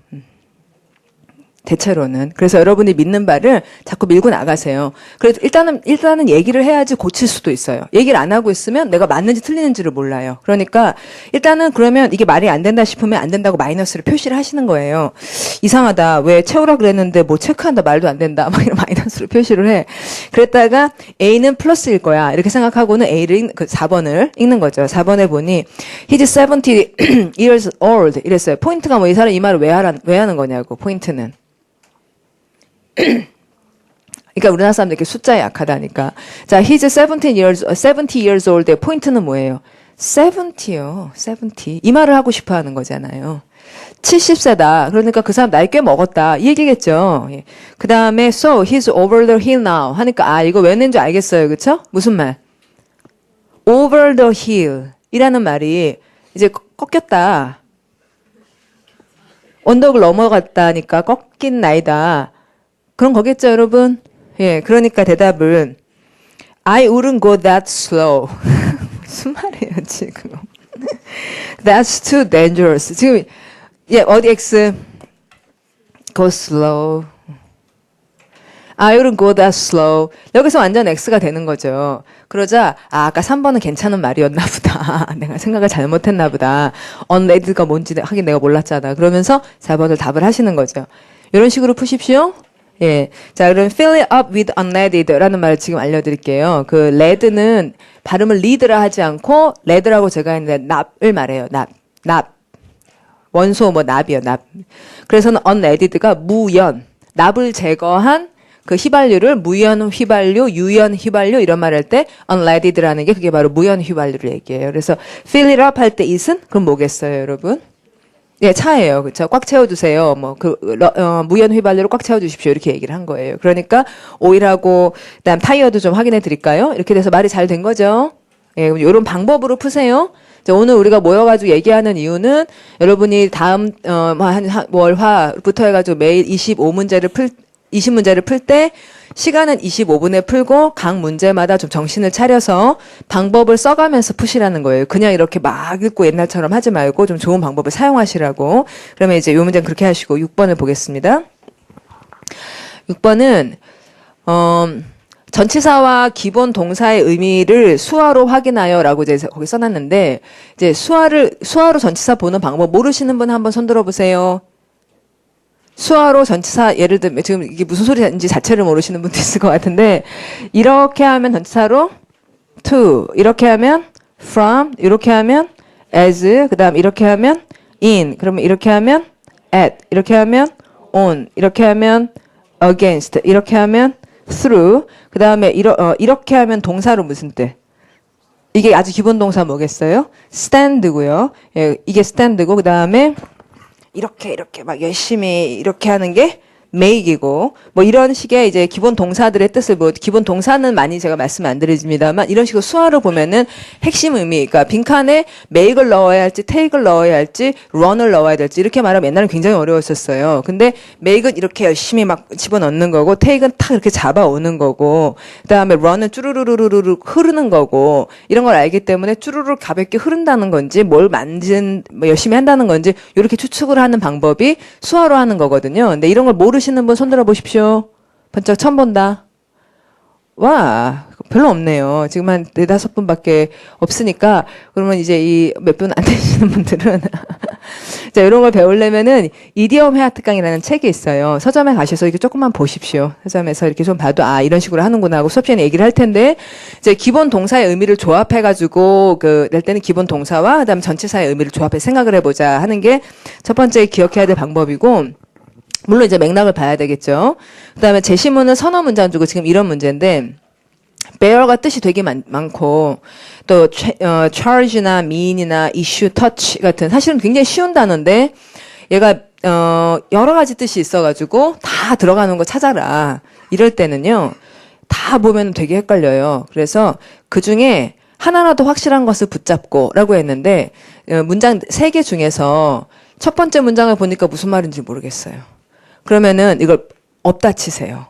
대체로는. 그래서 여러분이 믿는 바를 자꾸 밀고 나가세요. 그래서 일단은 얘기를 해야지 고칠 수도 있어요. 얘기를 안 하고 있으면 내가 맞는지 틀리는지를 몰라요. 그러니까 일단은 그러면 이게 말이 안 된다 싶으면 안 된다고 마이너스를 표시를 하시는 거예요. 이상하다. 왜 채우라 그랬는데 뭐 체크한다 말도 안 된다. 막 이런 마이너스를 표시를 해. 그랬다가 A는 플러스일 거야. 이렇게 생각하고는 A를 그 4번을 읽는 거죠. 4번에 보니 He's 70 years old 이랬어요. 포인트가 뭐 이 사람 이 말을 왜 하는 거냐고. 포인트는. 그러니까 우리나라 사람들 이렇게 숫자에 약하다니까. 자, he's 70 years old의 포인트는 뭐예요? 70요. 70. 이 말을 하고 싶어 하는 거잖아요. 70세다. 그러니까 그 사람 나이 꽤 먹었다. 이 얘기겠죠. 예. 그 다음에 so he's over the hill now 하니까 이거 왜 낸지 알겠어요. 그쵸? 무슨 말? over the hill 이라는 말이 이제 꺾였다. 언덕을 넘어갔다니까 꺾인 나이다. 그런 거겠죠, 여러분? 예, 그러니까 대답은 I wouldn't go that slow. 무슨 말이에요, 지금? That's too dangerous. 지금 예, 어디 X? Go slow. I wouldn't go that slow. 여기서 완전 X가 되는 거죠. 그러자 아까 3번은 괜찮은 말이었나 보다. 내가 생각을 잘못했나 보다. unleaded가 뭔지 하긴 내가 몰랐잖아. 그러면서 4번을 답을 하시는 거죠. 이런 식으로 푸십시오. 예. 자, 그럼 fill it up with unleaded라는 말을 지금 알려드릴게요. 그 lead는 발음을 lead라 하지 않고 lead라고 제가 했는데 납을 말해요. 납. 원소 뭐 납이요, 납. 그래서는 unleaded가 무연, 납을 제거한 그 휘발유를 무연 휘발유, 유연 휘발유 이런 말 할 때 unleaded라는 게 그게 바로 무연 휘발유를 얘기해요. 그래서 fill it up 할 때 it은 그럼 뭐겠어요, 여러분? 예, 차예요. 그쵸? 꽉 채워주세요. 무연 휘발유로 꽉 채워주십시오. 이렇게 얘기를 한 거예요. 그러니까, 오일하고, 그다음 타이어도 좀 확인해 드릴까요? 이렇게 돼서 말이 잘 된 거죠? 예, 이런 방법으로 푸세요. 자, 오늘 우리가 모여가지고 얘기하는 이유는 여러분이 다음, 월화부터 해가지고 매일 20문제를 풀 때, 시간은 25분에 풀고 각 문제마다 좀 정신을 차려서 방법을 써가면서 푸시라는 거예요. 그냥 이렇게 막 읽고 옛날처럼 하지 말고 좀 좋은 방법을 사용하시라고. 그러면 이제 요 문제는 그렇게 하시고 6번을 보겠습니다. 6번은 전치사와 기본 동사의 의미를 수화로 확인하여라고 이제 거기 써놨는데 이제 수화로 전치사 보는 방법 모르시는 분 한번 손 들어보세요. 수화로 전치사 예를 들면 지금 이게 무슨 소리인지 자체를 모르시는 분도 있을 것 같은데 이렇게 하면 전치사로 to 이렇게 하면 from 이렇게 하면 as 그다음 이렇게 하면 in 그러면 이렇게 하면 at 이렇게 하면 on 이렇게 하면 against 이렇게 하면 through 그다음에 이렇게 하면 동사로 무슨 뜻? 이게 아주 기본 동사 뭐겠어요? stand고요. 예, 이게 stand고 그다음에 이렇게 막 열심히 이렇게 하는 게 make이고 뭐 이런 식의 이제 기본 동사들의 뜻을 뭐 기본 동사는 많이 제가 말씀 안 드리지만 이런 식으로 수화로 보면은 핵심 의미 그러니까 빈칸에 make을 넣어야 할지 take을 넣어야 할지 run을 넣어야 될지 이렇게 말하면 옛날에 굉장히 어려웠었어요. 근데 make은 이렇게 열심히 막 집어넣는 거고 take은 탁 이렇게 잡아오는 거고 그다음에 run은 쭈루루루루루 흐르는 거고 이런 걸 알기 때문에 쭈루루 가볍게 흐른다는 건지 뭐 열심히 한다는 건지 이렇게 추측을 하는 방법이 수화로 하는 거거든요. 근데 이런 걸 모르시는 분 손들어 보십시오. 번쩍 처음 본다. 와, 별로 없네요. 지금 한 4-5분밖에 없으니까 그러면 이제 이 몇 분 안 되시는 분들은 자, 이런 걸 배우려면은 이디엄 해학특강이라는 책이 있어요. 서점에 가셔서 이렇게 조금만 보십시오. 서점에서 이렇게 좀 봐도 이런 식으로 하는구나 하고 수업 시간에 얘기를 할 텐데 이제 기본 동사의 의미를 조합해 가지고 낼 때는 기본 동사와 그다음 전치사의 의미를 조합해 생각을 해 보자 하는 게 첫 번째 기억해야 될 방법이고 물론 이제 맥락을 봐야 되겠죠. 그다음에 제시문은 선어 문장 주고 지금 이런 문제인데 bear가 뜻이 되게 많고 또 charge나 mean이나 issue, touch 같은 사실은 굉장히 쉬운 단어인데 얘가 여러 가지 뜻이 있어가지고 다 들어가는 거 찾아라. 이럴 때는요. 다 보면 되게 헷갈려요. 그래서 그중에 하나라도 확실한 것을 붙잡고 라고 했는데 문장 3개 중에서 첫 번째 문장을 보니까 무슨 말인지 모르겠어요. 그러면은 이걸 없다 치세요.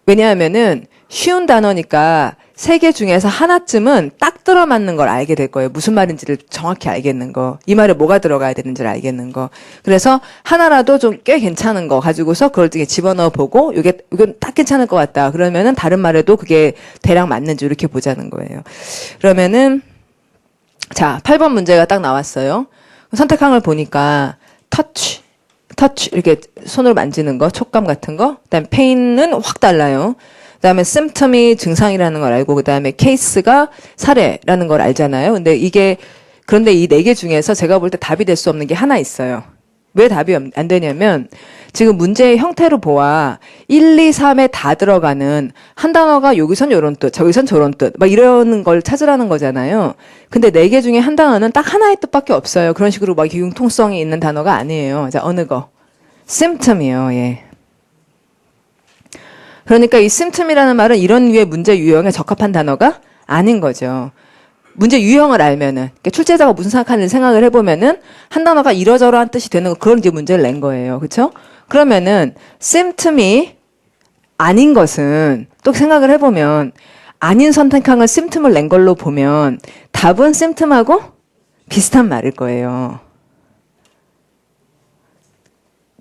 왜냐하면은 쉬운 단어니까 3개 중에서 하나쯤은 딱 들어맞는 걸 알게 될 거예요. 무슨 말인지를 정확히 알겠는 거. 이 말에 뭐가 들어가야 되는지를 알겠는 거. 그래서 하나라도 좀 꽤 괜찮은 거 가지고서 그걸 되게 집어넣어 보고 이건 딱 괜찮을 것 같다. 그러면은 다른 말에도 그게 대략 맞는지 이렇게 보자는 거예요. 그러면은 자, 8번 문제가 딱 나왔어요. 선택항을 보니까 touch 이렇게 손으로 만지는 거, 촉감 같은 거. 그다음에 pain은 확 달라요. 그다음에 symptom이 증상이라는 걸 알고 그다음에 case가 사례라는 걸 알잖아요. 그런데 이 4개 중에서 제가 볼 때 답이 될 수 없는 게 하나 있어요. 왜 답이 안 되냐면 지금 문제의 형태로 보아 1, 2, 3에 다 들어가는 한 단어가 여기선 요런 뜻, 저기선 저런 뜻, 막 이러는 걸 찾으라는 거잖아요. 근데 4개 중에 한 단어는 딱 하나의 뜻밖에 없어요. 그런 식으로 막 융통성이 있는 단어가 아니에요. 자, 어느 거? symptom이요. 예. 그러니까 이 symptom이라는 말은 이런 류의 문제 유형에 적합한 단어가 아닌 거죠. 문제 유형을 알면은, 그러니까 출제자가 무슨 생각하는지 생각을 해보면은, 한 단어가 이러저러한 뜻이 되는 거, 그런 이제 문제를 낸 거예요. 그쵸? 그러면은, symptom이 아닌 것은, 또 생각을 해보면, 아닌 선택항을 symptom을 낸 걸로 보면, 답은 symptom하고 비슷한 말일 거예요.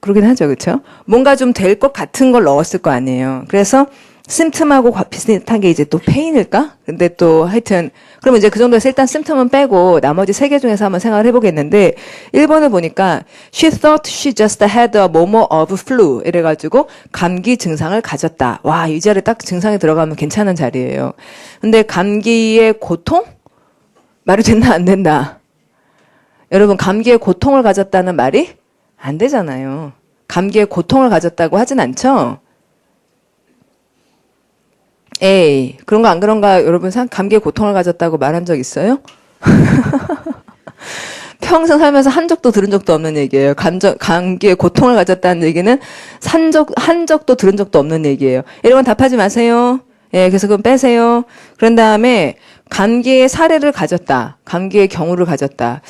그러긴 하죠. 그쵸? 뭔가 좀 될 것 같은 걸 넣었을 거 아니에요. 그래서, 심틈하고 비슷한 게 이제 또 페인일까? 근데 또 하여튼 그러면 이제 그 정도에서 일단 심틈은 빼고 나머지 3개 중에서 한번 생각을 해보겠는데 1번을 보니까 she thought she just had a 뭐뭐 of flu 이래가지고 감기 증상을 가졌다. 와, 이 자리에 딱 증상이 들어가면 괜찮은 자리예요. 근데 감기의 고통? 말이 된다 안 된다? 여러분 감기의 고통을 가졌다는 말이 안 되잖아요. 감기의 고통을 가졌다고 하진 않죠? 에이, 그런 거 안 그런가? 여러분, 감기의 고통을 가졌다고 말한 적 있어요? 평생 살면서 한 적도 들은 적도 없는 얘기예요. 감기에 고통을 가졌다는 얘기는 한 적도 들은 적도 없는 얘기예요. 이런 건 답하지 마세요. 예, 그래서 그건 빼세요. 그런 다음에 감기의 사례를 가졌다. 감기의 경우를 가졌다.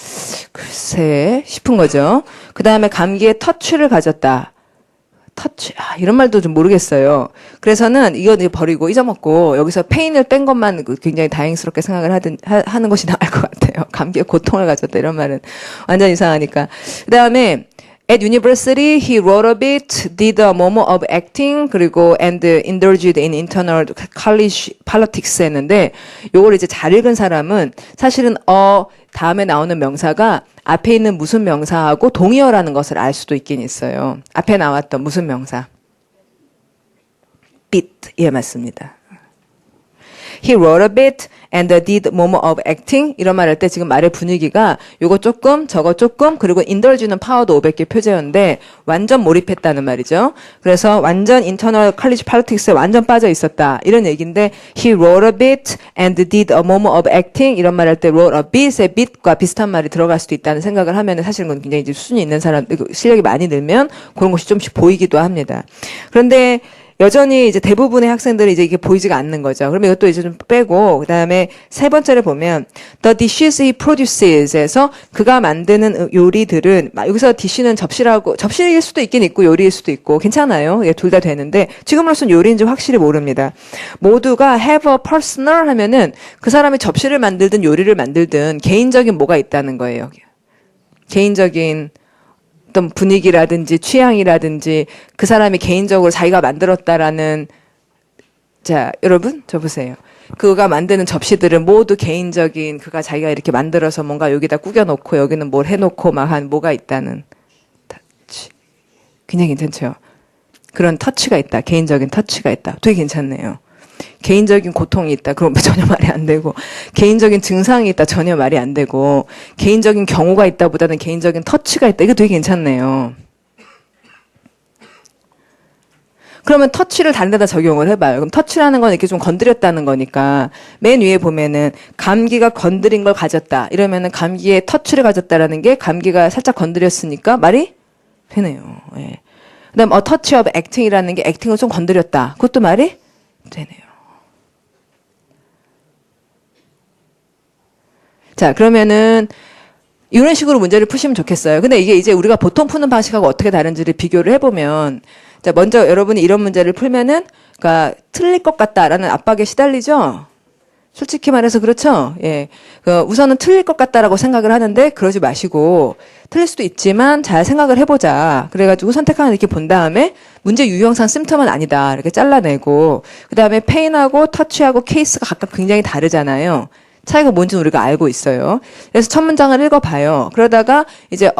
글쎄 싶은 거죠. 그 다음에 감기의 터치를 가졌다. 터치, 이런 말도 좀 모르겠어요. 그래서는 이거 버리고 잊어먹고 여기서 페인을 뺀 것만 굉장히 다행스럽게 생각을 하는 것이 나을 것 같아요. 감기의 고통을 가졌다 이런 말은 완전 이상하니까. 그 다음에 At university, he wrote a bit, did a moment of acting, 그리고 and indulged in internal college politics 했는데 요걸 이제 잘 읽은 사람은 사실은 다음에 나오는 명사가 앞에 있는 무슨 명사하고 동의어라는 것을 알 수도 있긴 있어요. 앞에 나왔던 무슨 명사? bit. 예, 맞습니다. He wrote a bit and did moment of acting. 이런 말 할 때 지금 말의 분위기가 요거 조금, 저거 조금, 그리고 indulge는 파워도 500개 표제어인데 완전 몰입했다는 말이죠. 그래서 완전 internal college politics에 완전 빠져 있었다. 이런 얘기인데 he wrote a bit and did a moment of acting. 이런 말 할 때 wrote a bit의 bit과 비슷한 말이 들어갈 수도 있다는 생각을 하면 사실은 그건 굉장히 이제 수준이 있는 사람, 실력이 많이 늘면 그런 것이 좀씩 보이기도 합니다. 그런데 여전히 이제 대부분의 학생들이 이제 이게 보이지가 않는 거죠. 그러면 이것도 이제 좀 빼고, 그 다음에 세 번째를 보면, the dishes he produces에서 그가 만드는 요리들은, 여기서 dish는 접시일 수도 있긴 있고, 요리일 수도 있고, 괜찮아요. 예, 둘 다 되는데, 지금으로서는 요리인지 확실히 모릅니다. 모두가 have a personal 하면은 그 사람이 접시를 만들든 요리를 만들든 개인적인 뭐가 있다는 거예요. 개인적인 어떤 분위기라든지 취향이라든지 그 사람이 개인적으로 자기가 만들었다라는 자 여러분 저 보세요. 그가 만드는 접시들은 모두 개인적인 그가 자기가 이렇게 만들어서 뭔가 여기다 꾸겨놓고 여기는 뭘 해놓고 막 한 뭐가 있다는 터치. 굉장히 괜찮죠. 그런 터치가 있다. 개인적인 터치가 있다. 되게 괜찮네요. 개인적인 고통이 있다. 그럼 전혀 말이 안 되고 개인적인 증상이 있다. 전혀 말이 안 되고 개인적인 경우가 있다보다는 개인적인 터치가 있다. 이거 되게 괜찮네요. 그러면 터치를 다른 데다 적용을 해봐요. 그럼 터치라는 건 이렇게 좀 건드렸다는 거니까 맨 위에 보면은 감기가 건드린 걸 가졌다. 이러면은 감기에 터치를 가졌다라는 게 감기가 살짝 건드렸으니까 말이 되네요. 예. 그다음 a touch of acting이라는 게 액팅을 좀 건드렸다. 그것도 말이 되네요. 자, 그러면은 이런 식으로 문제를 푸시면 좋겠어요. 근데 이게 이제 우리가 보통 푸는 방식하고 어떻게 다른지를 비교를 해보면 자, 먼저 여러분이 이런 문제를 풀면은 그러니까 틀릴 것 같다라는 압박에 시달리죠. 솔직히 말해서 그렇죠. 예, 우선은 틀릴 것 같다라고 생각을 하는데 그러지 마시고 틀릴 수도 있지만 잘 생각을 해보자. 그래가지고 선택하는 이렇게 본 다음에 문제 유형상 심텀은 아니다 이렇게 잘라내고 그 다음에 페인하고 터치하고 케이스가 각각 굉장히 다르잖아요. 차이가 뭔지는 우리가 알고 있어요. 그래서 첫 문장을 읽어봐요. 그러다가 이제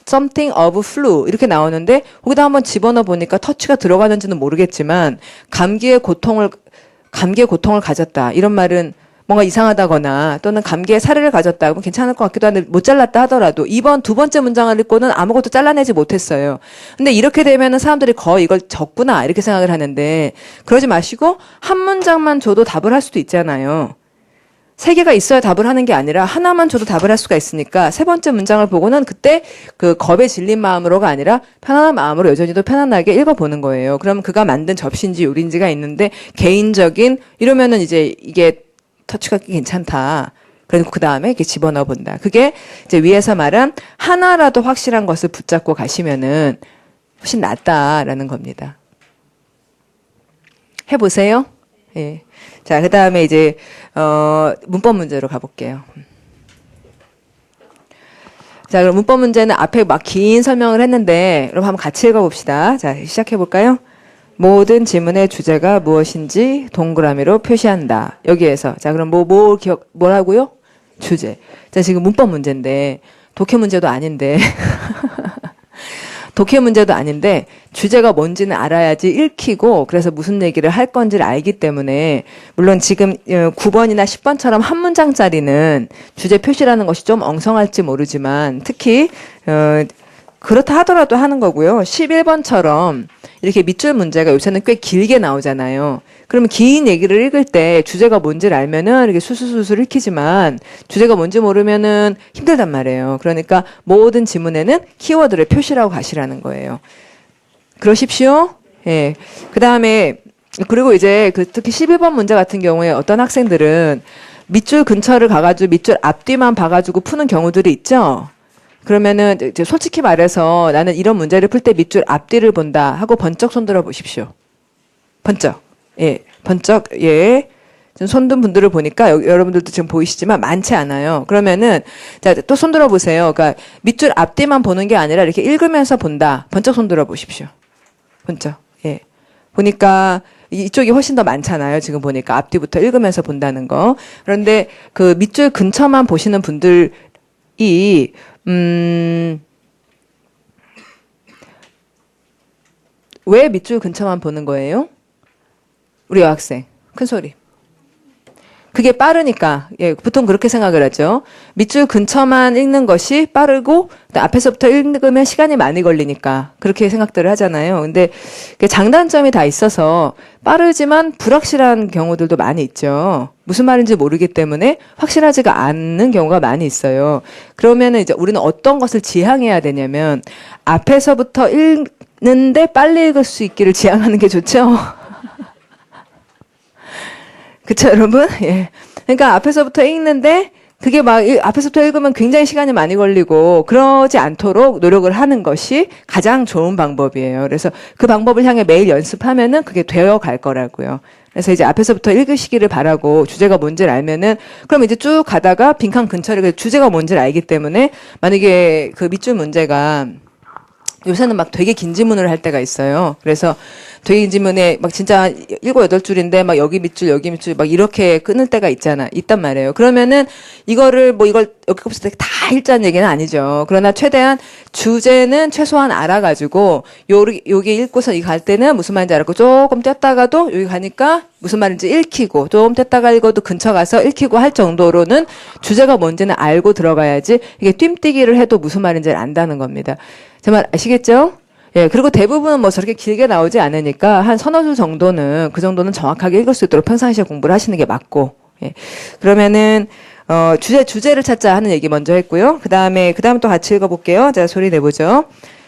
something of flu 이렇게 나오는데 거기다 한번 집어넣어 보니까 터치가 들어가는지는 모르겠지만 감기의 고통을 가졌다. 이런 말은 뭔가 이상하다거나 또는 감기의 사례를 가졌다. 그럼 괜찮을 것 같기도 한데 못 잘랐다 하더라도 이번 두 번째 문장을 읽고는 아무것도 잘라내지 못했어요. 근데 이렇게 되면은 사람들이 거의 이걸 적구나 이렇게 생각을 하는데 그러지 마시고 한 문장만 줘도 답을 할 수도 있잖아요. 세 개가 있어야 답을 하는 게 아니라 하나만 줘도 답을 할 수가 있으니까 세 번째 문장을 보고는 그때 그 겁에 질린 마음으로가 아니라 편안한 마음으로 여전히도 편안하게 읽어보는 거예요. 그럼 그가 만든 접시인지 요리인지가 있는데 개인적인 이러면은 이제 이게 터치가 괜찮다. 그리고 그 다음에 이렇게 집어넣어 본다. 그게 이제 위에서 말한 하나라도 확실한 것을 붙잡고 가시면은 훨씬 낫다라는 겁니다. 해보세요. 예. 자, 그 다음에 이제, 문법 문제로 가볼게요. 자, 그럼 문법 문제는 앞에 막 긴 설명을 했는데, 그럼 한번 같이 읽어봅시다. 자, 시작해볼까요? 모든 지문의 주제가 무엇인지 동그라미로 표시한다. 여기에서. 자, 그럼 뭐라고요? 주제. 자, 지금 문법 문제인데, 독해 문제도 아닌데, 독해 문제도 아닌데 주제가 뭔지는 알아야지 읽히고 그래서 무슨 얘기를 할 건지를 알기 때문에 물론 지금 9번이나 10번처럼 한 문장짜리는 주제 표시라는 것이 좀 엉성할지 모르지만 특히 그렇다 하더라도 하는 거고요. 11번처럼 이렇게 밑줄 문제가 요새는 꽤 길게 나오잖아요. 그러면 긴 얘기를 읽을 때 주제가 뭔지를 알면은 이렇게 수수수술 읽히지만 주제가 뭔지 모르면은 힘들단 말이에요. 그러니까 모든 지문에는 키워드를 표시라고 가시라는 거예요. 그러십시오. 예. 그 다음에, 그리고 이제 특히 11번 문제 같은 경우에 어떤 학생들은 밑줄 근처를 가가지고 밑줄 앞뒤만 봐가지고 푸는 경우들이 있죠. 그러면은 이제 솔직히 말해서 나는 이런 문제를 풀 때 밑줄 앞뒤를 본다 하고 번쩍 손들어 보십시오. 번쩍. 예. 번쩍. 예. 손든 분들을 보니까 여러분들도 지금 보이시지만 많지 않아요. 그러면은 자, 또 손들어 보세요. 그러니까 밑줄 앞뒤만 보는 게 아니라 이렇게 읽으면서 본다. 번쩍 손들어 보십시오. 번쩍. 예. 보니까 이쪽이 훨씬 더 많잖아요. 지금 보니까 앞뒤부터 읽으면서 본다는 거. 그런데 그 밑줄 근처만 보시는 분들이 왜 밑줄 근처만 보는 거예요? 우리 여학생. 큰 소리. 그게 빠르니까. 예, 보통 그렇게 생각을 하죠. 밑줄 근처만 읽는 것이 빠르고 앞에서부터 읽으면 시간이 많이 걸리니까 그렇게 생각들을 하잖아요. 근데 장단점이 다 있어서 빠르지만 불확실한 경우들도 많이 있죠. 무슨 말인지 모르기 때문에 확실하지가 않는 경우가 많이 있어요. 그러면은 이제 우리는 어떤 것을 지향해야 되냐면 앞에서부터 읽는데 빨리 읽을 수 있기를 지향하는 게 좋죠. 그쵸, 여러분? 예. 그러니까 앞에서부터 읽는데, 그게 막, 앞에서부터 읽으면 굉장히 시간이 많이 걸리고, 그러지 않도록 노력을 하는 것이 가장 좋은 방법이에요. 그래서 그 방법을 향해 매일 연습하면은 그게 되어 갈 거라고요. 그래서 이제 앞에서부터 읽으시기를 바라고, 주제가 뭔지를 알면은, 그럼 이제 쭉 가다가 빈칸 근처를, 주제가 뭔지를 알기 때문에, 만약에 그 밑줄 문제가, 요새는 막 되게 긴 지문을 할 때가 있어요. 그래서 되게 긴 지문에 막 진짜 7, 8줄인데 막 여기 밑줄 막 이렇게 끊을 때가 있단 말이에요. 그러면은 이걸 여기까지 다 읽자는 얘기는 아니죠. 그러나 최대한 주제는 최소한 알아가지고 여기 읽고서 이 갈 때는 무슨 말인지 알았고 조금 뗐다가도 여기 가니까 무슨 말인지 읽히고 좀 뗐다가 읽어도 근처 가서 읽히고 할 정도로는 주제가 뭔지는 알고 들어가야지 이게 뜀뛰기를 해도 무슨 말인지 안다는 겁니다. 제 말 아시겠죠? 예, 그리고 대부분은 뭐 저렇게 길게 나오지 않으니까 한 서너 줄 정도는 그 정도는 정확하게 읽을 수 있도록 평상시에 공부를 하시는 게 맞고. 예. 그러면은 주제를 찾자 하는 얘기 먼저 했고요. 그다음 또 같이 읽어 볼게요. 자, 소리 내 보죠.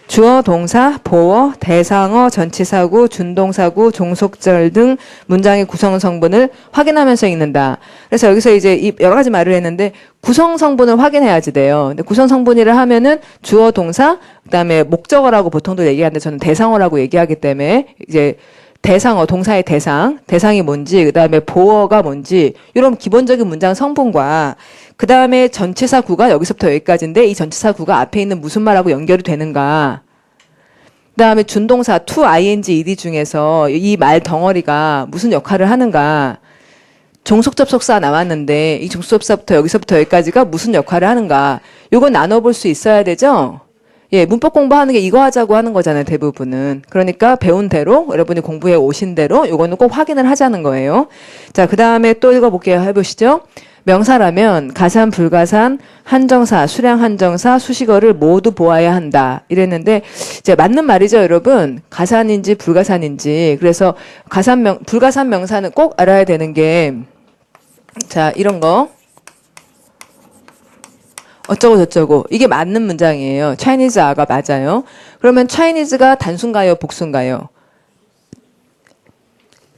주어, 동사, 보어, 대상어, 전치사구, 준동사구, 종속절 등 문장의 구성 성분을 확인하면서 읽는다. 그래서 여기서 이제 여러 가지 말을 했는데 구성 성분을 확인해야지 돼요. 근데 구성 성분이라 하면은 주어, 동사, 그다음에 목적어라고 보통도 얘기하는데 저는 대상어라고 얘기하기 때문에 이제 대상어, 동사의 대상이 뭔지, 그다음에 보어가 뭔지 이런 기본적인 문장 성분과 그 다음에 전치사 구가 여기서부터 여기까지인데 이 전치사 구가 앞에 있는 무슨 말하고 연결이 되는가. 그 다음에 준동사 to, ing, ed 중에서 이 말 덩어리가 무슨 역할을 하는가. 종속접속사 나왔는데 이 종속접속사부터 여기서부터 여기까지가 무슨 역할을 하는가. 요건 나눠볼 수 있어야 되죠. 예, 문법 공부하는 게 이거 하자고 하는 거잖아요, 대부분은. 그러니까 배운 대로, 여러분이 공부해 오신 대로 요거는 꼭 확인을 하자는 거예요. 자, 그 다음에 또 읽어볼게요. 해보시죠. 명사라면 가산, 불가산, 한정사, 수량 한정사, 수식어를 모두 보아야 한다. 이랬는데 이제 맞는 말이죠, 여러분. 가산인지 불가산인지. 그래서 불가산 명사는 꼭 알아야 되는 게 자, 이런 거. 어쩌고 저쩌고. 이게 맞는 문장이에요. Chinese are가 맞아요. 그러면 Chinese가 단수인가요, 복수인가요?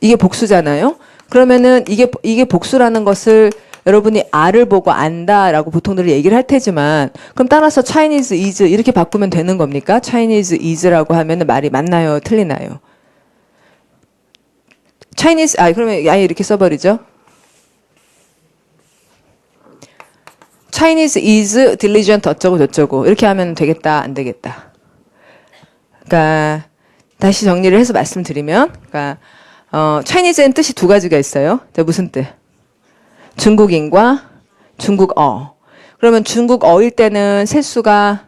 이게 복수잖아요. 그러면은 이게 복수라는 것을 여러분이 R을 보고 안다라고 보통들 얘기를 할 테지만 그럼 따라서 Chinese is 이렇게 바꾸면 되는 겁니까? Chinese is라고 하면 말이 맞나요? 틀리나요? Chinese 그러면 아예 이렇게 써버리죠. Chinese is diligent 어쩌고 저쩌고 이렇게 하면 되겠다 안 되겠다. 그러니까 다시 정리를 해서 말씀드리면 그러니까 Chinese에는 뜻이 두 가지가 있어요. 자, 무슨 뜻? 중국인과 중국어. 그러면 중국어일 때는 셀 수가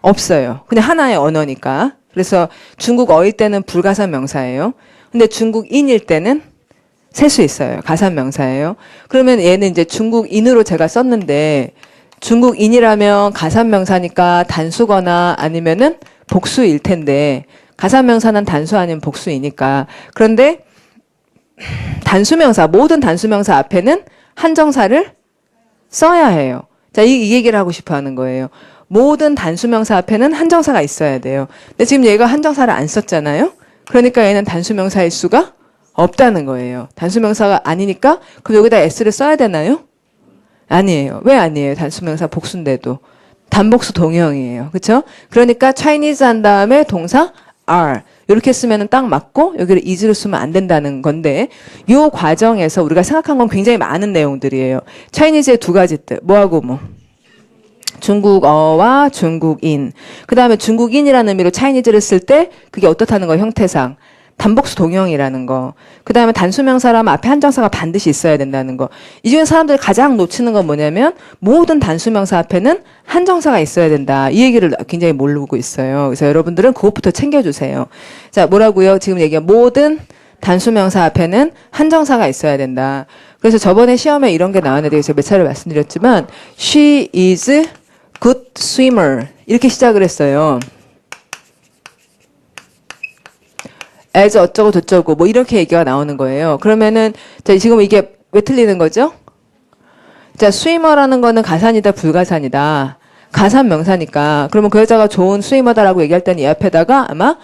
없어요. 그냥 하나의 언어니까. 그래서 중국어일 때는 불가산 명사예요. 근데 중국인일 때는 셀 수 있어요. 가산 명사예요. 그러면 얘는 이제 중국인으로 제가 썼는데 중국인이라면 가산 명사니까 단수거나 아니면은 복수일 텐데 가산명사는 단수 아니면 복수이니까. 그런데 단수명사, 모든 단수명사 앞에는 한정사를 써야 해요. 자, 이 얘기를 하고 싶어 하는 거예요. 모든 단수명사 앞에는 한정사가 있어야 돼요. 근데 지금 얘가 한정사를 안 썼잖아요? 그러니까 얘는 단수명사일 수가 없다는 거예요. 단수명사가 아니니까 그럼 여기다 s를 써야 되나요? 아니에요. 왜 아니에요? 단수명사 복수인데도. 단복수 동형이에요. 그렇죠? 그러니까 Chinese 한 다음에 동사 are. 이렇게 쓰면 딱 맞고 여기를 is로 쓰면 안 된다는 건데 이 과정에서 우리가 생각한 건 굉장히 많은 내용들이에요. Chinese의 두 가지 뜻. 뭐하고 뭐. 중국어와 중국인. 그 다음에 중국인이라는 의미로 Chinese를 쓸 때 그게 어떻다는 거 형태상. 단복수 동형이라는 거. 그 다음에 단수명사라면 앞에 한정사가 반드시 있어야 된다는 거. 이 중에 사람들이 가장 놓치는 건 뭐냐면 모든 단수명사 앞에는 한정사가 있어야 된다. 이 얘기를 굉장히 모르고 있어요. 그래서 여러분들은 그것부터 챙겨주세요. 자, 뭐라고요? 지금 얘기한 모든 단수명사 앞에는 한정사가 있어야 된다. 그래서 저번에 시험에 이런 게 나왔는데 제가 몇 차례 말씀드렸지만 She is good swimmer 이렇게 시작을 했어요. as 어쩌고 저쩌고 뭐 이렇게 얘기가 나오는 거예요. 그러면은 자, 지금 이게 왜 틀리는 거죠? 자, swimmer라는 거는 가산이다 불가산이다. 가산 명사니까 그러면 그 여자가 좋은 스위머다라고 얘기할 때는 이 앞에다가 아마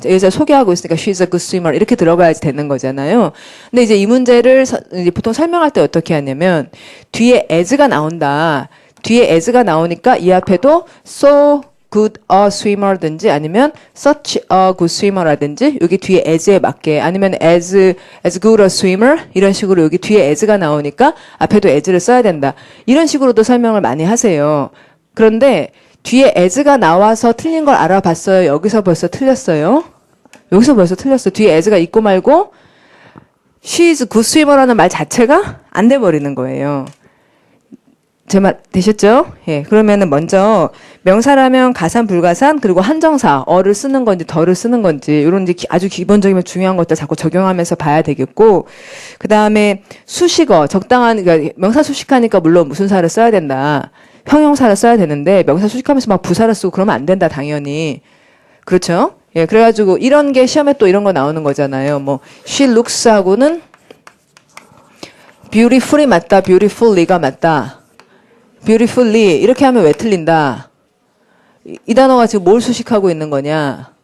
여자 소개하고 있으니까 she's a good swimmer 이렇게 들어가야지 되는 거잖아요. 근데 이제 이 문제를 이제 보통 설명할 때 어떻게 하냐면 뒤에 as가 나온다. 뒤에 as가 나오니까 이 앞에도 so good a swimmer든지 아니면 such a good swimmer라든지 여기 뒤에 as에 맞게 아니면 as good a swimmer 이런 식으로 여기 뒤에 as가 나오니까 앞에도 as를 써야 된다. 이런 식으로도 설명을 많이 하세요. 그런데 뒤에 as가 나와서 틀린 걸 알아봤어요. 여기서 벌써 틀렸어요. 여기서 벌써 틀렸어요. 뒤에 as가 있고 말고 she is good swimmer라는 말 자체가 안 돼버리는 거예요. 제 말 되셨죠? 예. 그러면은 먼저 명사라면 가산, 불가산, 그리고 한정사, 어를 쓰는 건지 덜을 쓰는 건지 이런 이제 아주 기본적이면 중요한 것들 자꾸 적용하면서 봐야 되겠고, 그 다음에 수식어, 적당한 그러니까 명사 수식하니까 물론 무슨 사를 써야 된다, 형용사를 써야 되는데 명사 수식하면서 막 부사를 쓰고 그러면 안 된다 당연히. 그렇죠? 예. 그래가지고 이런 게 시험에 또 이런 거 나오는 거잖아요. 뭐 she looks 하고는 beautifully 맞다, beautifully가 맞다. beautifully 이렇게 하면 왜 틀린다? 이 단어가 지금 뭘 수식하고 있는 거냐?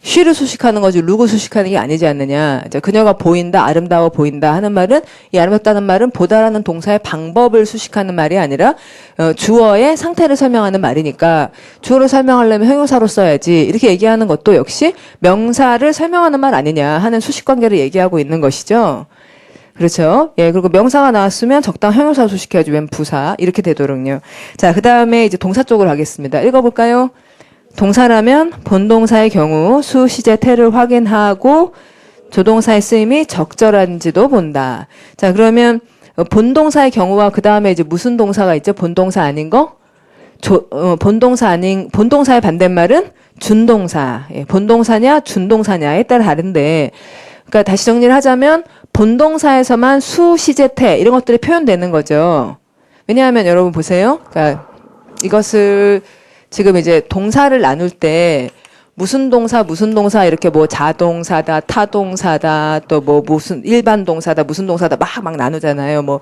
she를 수식하는 거지 look을 수식하는 게 아니지 않느냐? 그녀가 보인다, 아름다워 보인다 하는 말은 이 아름답다는 말은 보다라는 동사의 방법을 수식하는 말이 아니라 주어의 상태를 설명하는 말이니까 주어를 설명하려면 형용사로 써야지 이렇게 얘기하는 것도 역시 명사를 설명하는 말 아니냐 하는 수식관계를 얘기하고 있는 것이죠. 그렇죠. 예, 그리고 명사가 나왔으면 적당 형용사 수식해야지 웬 부사 이렇게 되도록요. 자, 그 다음에 이제 동사 쪽으로 가겠습니다. 읽어볼까요? 동사라면 본동사의 경우 수, 시제, 태를 확인하고 조동사의 쓰임이 적절한지도 본다. 자, 그러면 본동사의 경우와 그 다음에 이제 무슨 동사가 있죠? 본동사 아닌 거? 본동사의 반대말은 준동사. 예, 본동사냐 준동사냐에 따라 다른데, 그러니까 다시 정리를 하자면 본동사에서만 수, 시제, 태 이런 것들이 표현되는 거죠. 왜냐하면 여러분 보세요. 그러니까 이것을 지금 이제 동사를 나눌 때 무슨 동사 이렇게 뭐 자동사다, 타동사다, 또 뭐 무슨 일반 동사다, 무슨 동사다 막 나누잖아요. 뭐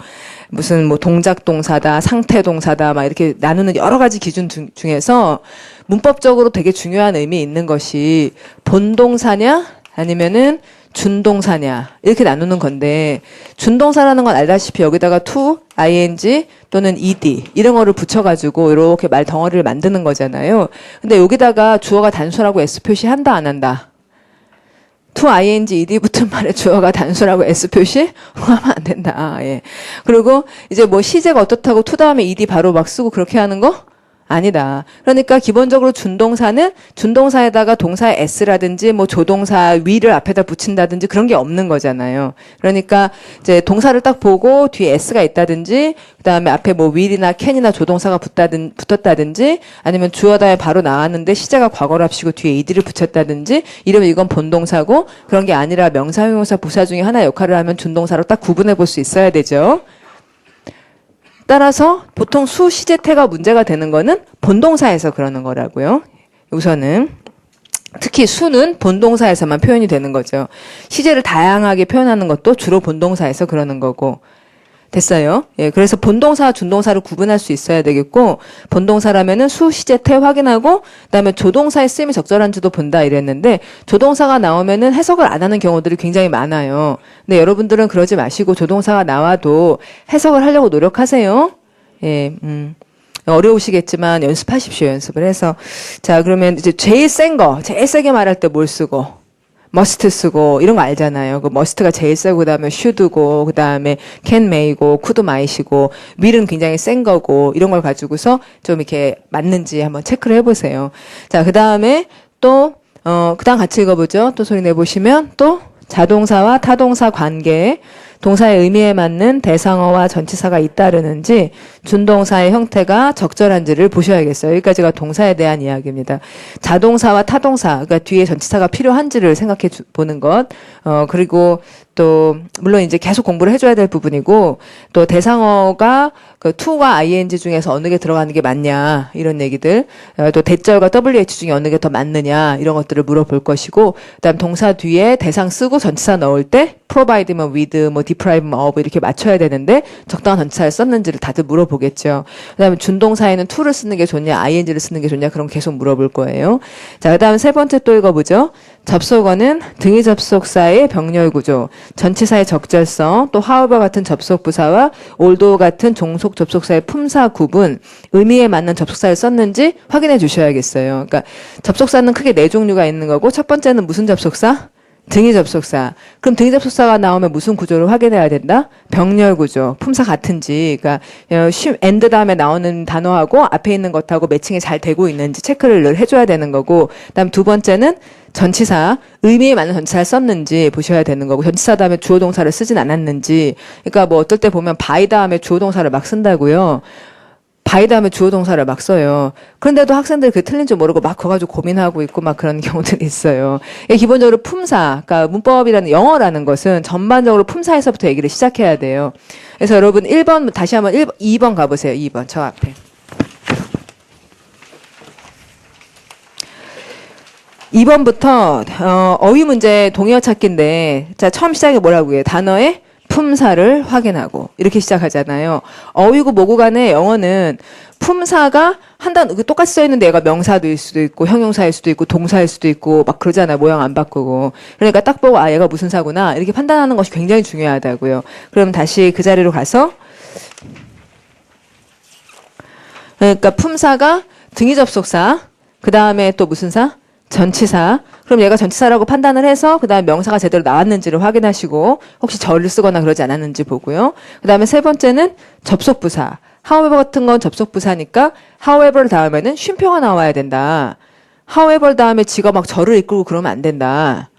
무슨 뭐 동작 동사다, 상태 동사다 막 이렇게 나누는 여러 가지 기준 중에서 문법적으로 되게 중요한 의미 있는 것이 본동사냐 아니면은 준동사냐 이렇게 나누는 건데, 준동사라는 건 알다시피 여기다가 to, ing 또는 ed 이런 거를 붙여가지고 이렇게 말 덩어리를 만드는 거잖아요. 근데 여기다가 주어가 단수라고 s 표시한다 안 한다? to, ing, ed 붙은 말에 주어가 단수라고 s 표시 하면 안 된다. 예. 그리고 이제 뭐 시제가 어떻다고 to 다음에 ed 바로 막 쓰고 그렇게 하는 거? 아니다. 그러니까 기본적으로 준동사는 준동사에다가 동사의 s라든지 뭐 조동사 위를 앞에다 붙인다든지 그런 게 없는 거잖아요. 그러니까 이제 동사를 딱 보고 뒤에 s가 있다든지 그다음에 앞에 뭐 will이나 can이나 조동사가 붙었다든지 아니면 주어 다음에 바로 나왔는데 시제가 과거랍시고 뒤에 ed를 붙였다든지 이러면 이건 본동사고, 그런 게 아니라 명사, 형용사, 부사 중에 하나 역할을 하면 준동사로 딱 구분해 볼 수 있어야 되죠. 따라서 보통 수, 시제, 태가 문제가 되는 거는 본동사에서 그러는 거라고요. 우선은. 특히 수는 본동사에서만 표현이 되는 거죠. 시제를 다양하게 표현하는 것도 주로 본동사에서 그러는 거고. 됐어요? 예, 그래서 본동사와 준동사를 구분할 수 있어야 되겠고, 본동사라면은 수, 시제, 태 확인하고, 그다음에 조동사의 쓰임이 적절한지도 본다 이랬는데, 조동사가 나오면은 해석을 안 하는 경우들이 굉장히 많아요. 근데 여러분들은 그러지 마시고, 조동사가 나와도 해석을 하려고 노력하세요. 예, 어려우시겠지만 연습하십시오, 연습을 해서. 자, 그러면 이제 제일 센 거, 제일 세게 말할 때 뭘 쓰고, must 쓰고 이런 거 알잖아요. 그 must가 제일 세고 그다음에 should고 그다음에 can may고 could might이고 will은 굉장히 센 거고 이런 걸 가지고서 좀 이렇게 맞는지 한번 체크를 해보세요. 자, 그다음에 또 그다음 같이 읽어보죠. 또 소리 내보시면 또 자동사와 타동사 관계 동사의 의미에 맞는 대상어와 전치사가 잇따르는지 준동사의 형태가 적절한지를 보셔야겠어요. 여기까지가 동사에 대한 이야기입니다. 자동사와 타동사, 그러니까 뒤에 전치사가 필요한지를 생각해 보는 것. 그리고 또 물론 이제 계속 공부를 해줘야 될 부분이고 또 대상어가 그 to와 ing 중에서 어느 게 들어가는 게 맞냐 이런 얘기들 또 대절과 wh 중에 어느 게 더 맞느냐 이런 것들을 물어볼 것이고 그다음 동사 뒤에 대상 쓰고 전치사 넣을 때 provide면 with 뭐 deprive면 of 이렇게 맞춰야 되는데 적당한 전치사를 썼는지를 다들 물어보겠죠. 그다음에 준동사에는 to를 쓰는 게 좋냐 ing를 쓰는 게 좋냐 그런 거 계속 물어볼 거예요. 자, 그다음 세 번째 또 읽어보죠. 접속어는 등위 접속사의 병렬 구조, 전치사의 적절성, 또 however 같은 접속 부사와 although 같은 종속 접속사의 품사 구분, 의미에 맞는 접속사를 썼는지 확인해 주셔야겠어요. 그러니까 접속사는 크게 네 종류가 있는 거고 첫 번째는 무슨 접속사? 등위 접속사. 그럼 등위 접속사가 나오면 무슨 구조를 확인해야 된다? 병렬 구조. 품사 같은지. 그러니까 and 다음에 나오는 단어하고 앞에 있는 것하고 매칭이 잘 되고 있는지 체크를 늘 해줘야 되는 거고 그다음 두 번째는 전치사, 의미에 맞는 전치사를 썼는지 보셔야 되는 거고 전치사 다음에 주어 동사를 쓰진 않았는지. 그러니까 뭐 어떨 때 보면 by 다음에 주어 동사를 막 쓴다고요. by 다음에 주어 동사를 막 써요. 그런데도 학생들이 그게 틀린 줄 모르고 막 그거 가지고 고민하고 있고 막 그런 경우들이 있어요. 기본적으로 품사, 그러니까 문법이라는 영어라는 것은 전반적으로 품사에서부터 얘기를 시작해야 돼요. 그래서 여러분 1번 다시 한번 2번 가보세요. 2번 저 앞에. 2번부터 어휘 문제 동의어 찾기인데 자 처음 시작에 뭐라고 해요? 단어의 품사를 확인하고 이렇게 시작하잖아요. 어휘고 뭐고 간에 영어는 품사가 한 단어 똑같이 써 있는데 얘가 명사일 수도 있고 형용사일 수도 있고 동사일 수도 있고 막 그러잖아요. 모양 안 바꾸고. 그러니까 딱 보고 아 얘가 무슨 사구나 이렇게 판단하는 것이 굉장히 중요하다고요. 그럼 다시 그 자리로 가서 그러니까 품사가 등위 접속사 그 다음에 또 무슨 사? 전치사. 그럼 얘가 전치사라고 판단을 해서 그 다음에 명사가 제대로 나왔는지를 확인하시고 혹시 절을 쓰거나 그러지 않았는지 보고요. 그 다음에 세 번째는 접속부사. however 같은 건 접속부사니까 however 다음에는 쉼표가 나와야 된다. however 다음에 지가 막 절을 이끌고 그러면 안 된다.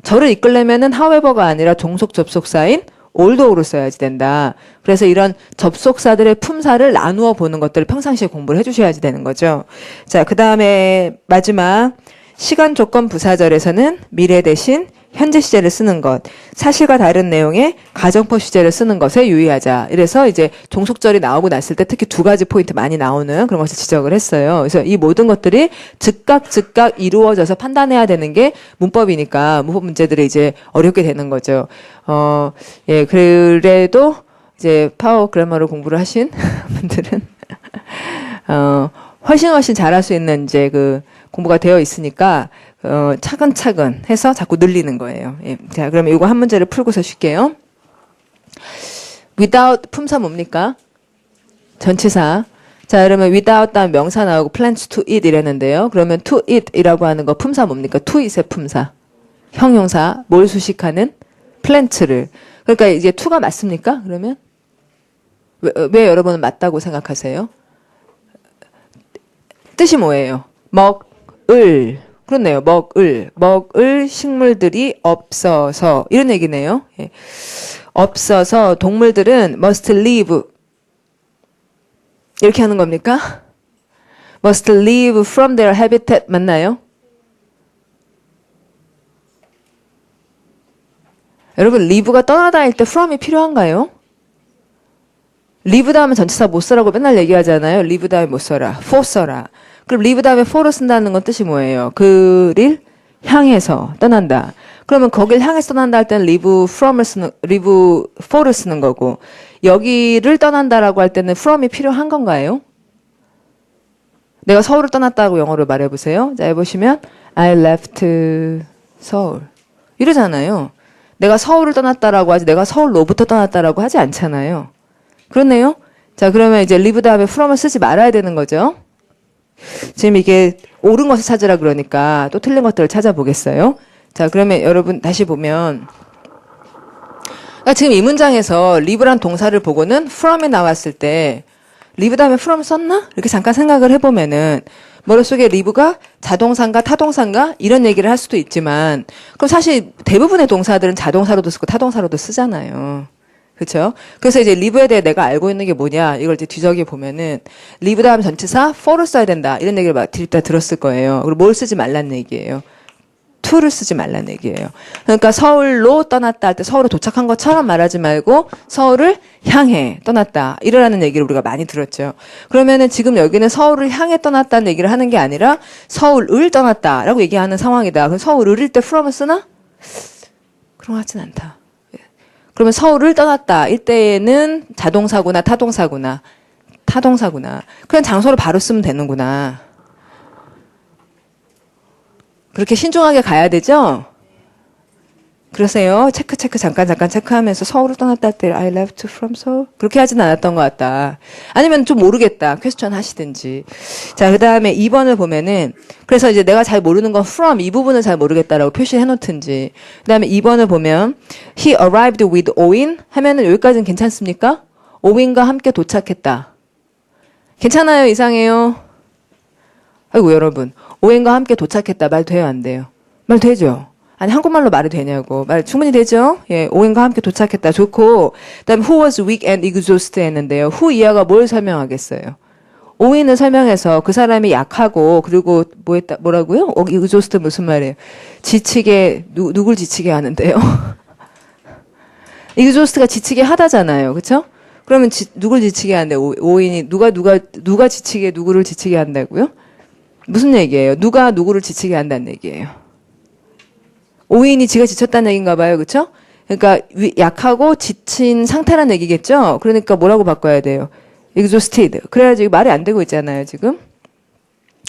절을 이끌려면은 however가 아니라 종속 접속사인 although로 써야지 된다. 그래서 이런 접속사들의 품사를 나누어 보는 것들을 평상시에 공부를 해주셔야지 되는 거죠. 자, 그 다음에 마지막 시간 조건 부사절에서는 미래 대신 현재 시제를 쓰는 것, 사실과 다른 내용의 가정법 시제를 쓰는 것에 유의하자. 이래서 이제 종속절이 나오고 났을 때 특히 두 가지 포인트 많이 나오는 그런 것을 지적을 했어요. 그래서 이 모든 것들이 즉각 이루어져서 판단해야 되는 게 문법이니까 문법 문제들이 이제 어렵게 되는 거죠. 예, 그래도 이제 파워 그래머를 공부를 하신 분들은 훨씬 잘할 수 있는 이제 그 공부가 되어 있으니까 차근차근 해서 자꾸 늘리는 거예요. 예. 자, 그러면 이거 한 문제를 풀고서 쉴게요. without 품사 뭡니까? 전치사. 자, 그러면 without 다음 명사 나오고 plans to eat 이랬는데요. 그러면 to eat이라고 하는 거 품사 뭡니까? to eat의 품사. 형용사. 뭘 수식하는? plants를. 그러니까 이제 to가 맞습니까? 그러면? 왜 여러분은 맞다고 생각하세요? 뜻이 뭐예요? 먹을. 그렇네요. 먹을 식물들이 없어서. 이런 얘기네요. 예. 없어서 동물들은 must live. 이렇게 하는 겁니까? must live from their habitat. 맞나요? 여러분, live가 떠나다닐 때 from이 필요한가요? live 다음에 전치사 못 써라고 맨날 얘기하잖아요. live 다음에 못 써라. for 써라. 그럼 live 다음에 for를 쓴다는 건 뜻이 뭐예요? 그를 향해서 떠난다. 그러면 거길 향해서 떠난다 할 때는 live for를 쓰는 거고, 여기를 떠난다라고 할 때는 from이 필요한 건가요? 내가 서울을 떠났다고 영어로 말해보세요. 자, 해보시면, I left 서울. 이러잖아요. 내가 서울을 떠났다라고 하지, 내가 서울로부터 떠났다라고 하지 않잖아요. 그렇네요. 자, 그러면 이제 live 다음에 from을 쓰지 말아야 되는 거죠. 지금 이게 옳은 것을 찾으라 그러니까 또 틀린 것들을 찾아보겠어요. 자, 그러면 여러분 다시 보면, 지금 이 문장에서 live란 동사를 보고는 from이 나왔을 때 live 다음에 from 썼나? 이렇게 잠깐 생각을 해보면은 머릿속에 live가 자동사인가 타동사인가 이런 얘기를 할 수도 있지만, 그럼 사실 대부분의 동사들은 자동사로도 쓰고 타동사로도 쓰잖아요. 그렇죠? 그래서 이제 live에 대해 내가 알고 있는 게 뭐냐 이걸 이제 뒤적여 보면은 live 다음 전치사 for를 써야 된다 이런 얘기를 막 다 들었을 거예요. 그리고 뭘 쓰지 말라는 얘기예요. to를 쓰지 말라는 얘기예요. 그러니까 서울로 떠났다 할 때 서울에 도착한 것처럼 말하지 말고 서울을 향해 떠났다 이러라는 얘기를 우리가 많이 들었죠. 그러면은 지금 여기는 서울을 향해 떠났다는 얘기를 하는 게 아니라 서울을 떠났다라고 얘기하는 상황이다. 그럼 서울을 때 from을 쓰나? 그런 것 같진 않다. 그러면 서울을 떠났다 이때에는 자동사구나 타동사구나. 그냥 장소를 바로 쓰면 되는구나. 그렇게 신중하게 가야 되죠? 그러세요. 체크 잠깐 체크하면서 서울을 떠났다 할 때 I left from Seoul 그렇게 하진 않았던 것 같다. 아니면 좀 모르겠다. 퀘스천 하시든지. 자, 그 다음에 2번을 보면은 그래서 이제 내가 잘 모르는 건 from 이 부분을 잘 모르겠다라고 표시해 놓든지. 그 다음에 2번을 보면 He arrived with Owen 하면은 여기까지는 괜찮습니까? Owen과 함께 도착했다. 괜찮아요? 이상해요? 아이고 여러분 오웬과 함께 도착했다 말 돼요 안 돼요? 말 되죠? 아니 한국말로 말이 되냐고. 말 충분히 되죠? 예, 오웬과 함께 도착했다 좋고 그다음에 who was weak and exhausted 했는데요. who 이하가 뭘 설명하겠어요? 오웬을 설명해서 그 사람이 약하고 그리고 뭐라고요? exhausted 무슨 말이에요? 지치게 누굴 지치게 하는데요? exhausted가 지치게 하다잖아요. 그렇죠? 그러면 누굴 지치게 하는데 오웬이 누가 지치게 누구를 지치게 한다고요? 무슨 얘기예요? 누가 누구를 지치게 한다는 얘기예요. 오인이 지가 지쳤다는 얘기인가 봐요. 그렇죠? 그러니까 약하고 지친 상태라는 얘기겠죠? 그러니까 뭐라고 바꿔야 돼요? exhausted. 그래야지 말이 안 되고 있잖아요, 지금.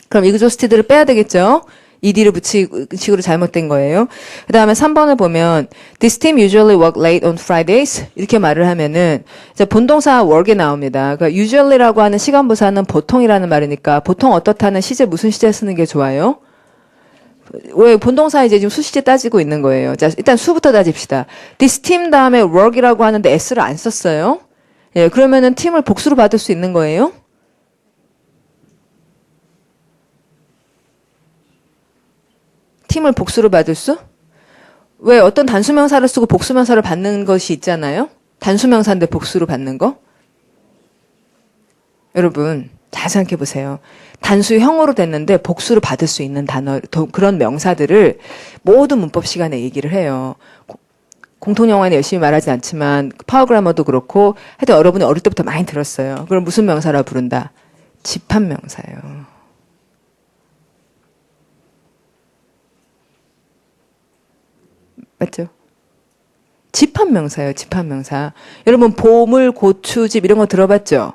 그럼 exhausted를 빼야 되겠죠? ed를 붙이고 식으로 잘못된 거예요. 그 다음에 3번을 보면 This team usually work late on Fridays 이렇게 말을 하면은 이제 본동사 work이 나옵니다. 그러니까 usually라고 하는 시간부사는 보통이라는 말이니까 보통 어떻다는 시제 무슨 시제 쓰는 게 좋아요? 왜 본동사 이제 지금 수시제 따지고 있는 거예요. 자, 일단 수부터 따집시다. This team 다음에 work이라고 하는데 s를 안 썼어요. 예, 그러면은 팀을 복수로 받을 수 있는 거예요? 팀을 복수로 받을 수? 왜 어떤 단수명사를 쓰고 복수명사를 받는 것이 있잖아요? 단수명사인데 복수로 받는 거? 여러분 잘 생각해 보세요. 단수형으로 됐는데 복수로 받을 수 있는 단어, 그런 명사들을 모든 문법 시간에 얘기를 해요. 공통영어에는 열심히 말하지 않지만 파워그라머도 그렇고 하여튼 여러분이 어릴 때부터 많이 들었어요. 그럼 무슨 명사라 부른다? 집합명사예요. 맞죠? 집합명사예요. 집합명사. 여러분 보물, 고추집 이런 거 들어봤죠?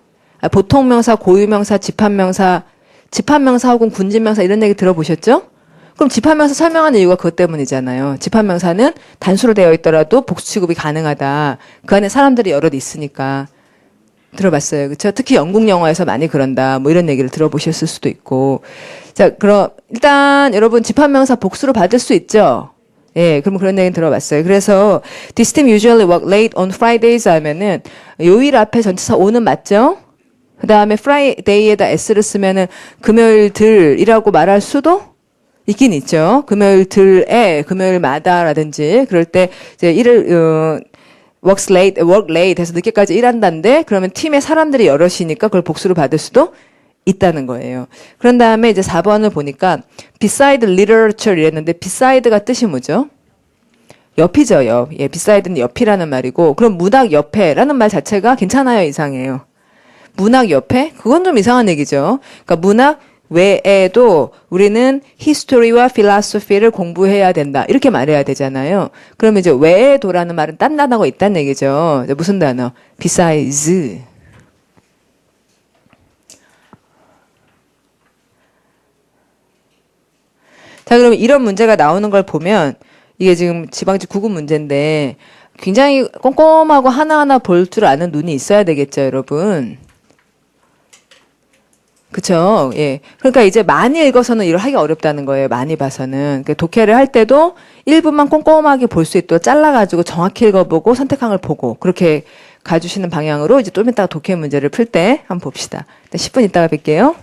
보통명사, 고유명사, 집합명사, 집합명사 혹은 군집명사 이런 얘기 들어보셨죠? 그럼 집합명사 설명하는 이유가 그것 때문이잖아요. 집합명사는 단수로 되어 있더라도 복수 취급이 가능하다. 그 안에 사람들이 여럿 있으니까. 들어봤어요. 그렇죠? 특히 영국 영화에서 많이 그런다. 뭐 이런 얘기를 들어보셨을 수도 있고. 자, 그럼 일단 여러분 집합명사 복수로 받을 수 있죠? 예, 그럼 그런 얘기 들어봤어요. 그래서 This team usually work late on Fridays 하면은 요일 앞에 전치사 o는 맞죠? 그 다음에 Friday에다 s를 쓰면은 금요일들이라고 말할 수도 있긴 있죠. 금요일들에, 금요일마다라든지 그럴 때 이제 work late 해서 늦게까지 일한다는데 그러면 팀에 사람들이 여럿이니까 그걸 복수로 받을 수도 있다는 거예요. 그런 다음에 이제 4번을 보니까 beside literature 이랬는데 beside가 뜻이 뭐죠? 옆이죠, 옆. 예, beside는 옆이라는 말이고 그럼 문학 옆에라는 말 자체가 괜찮아요, 이상해요. 문학 옆에? 그건 좀 이상한 얘기죠. 그러니까 문학 외에도 우리는 history와 philosophy를 공부해야 된다. 이렇게 말해야 되잖아요. 그러면 이제 외에도라는 말은 딴 단어가 있다는 얘기죠. 무슨 단어? besides. 자, 그러면 이런 문제가 나오는 걸 보면 이게 지금 지방지 구급 문제인데 굉장히 꼼꼼하고 하나하나 볼 줄 아는 눈이 있어야 되겠죠, 여러분. 그쵸? 예. 그러니까 이제 많이 읽어서는 이걸 하기 어렵다는 거예요. 많이 봐서는. 그러니까 독해를 할 때도 1분만 꼼꼼하게 볼 수 있도록 잘라가지고 정확히 읽어보고 선택한 걸 보고 그렇게 가주시는 방향으로 이제 좀 이따가 독해 문제를 풀 때 한번 봅시다. 10분 있다가 뵐게요.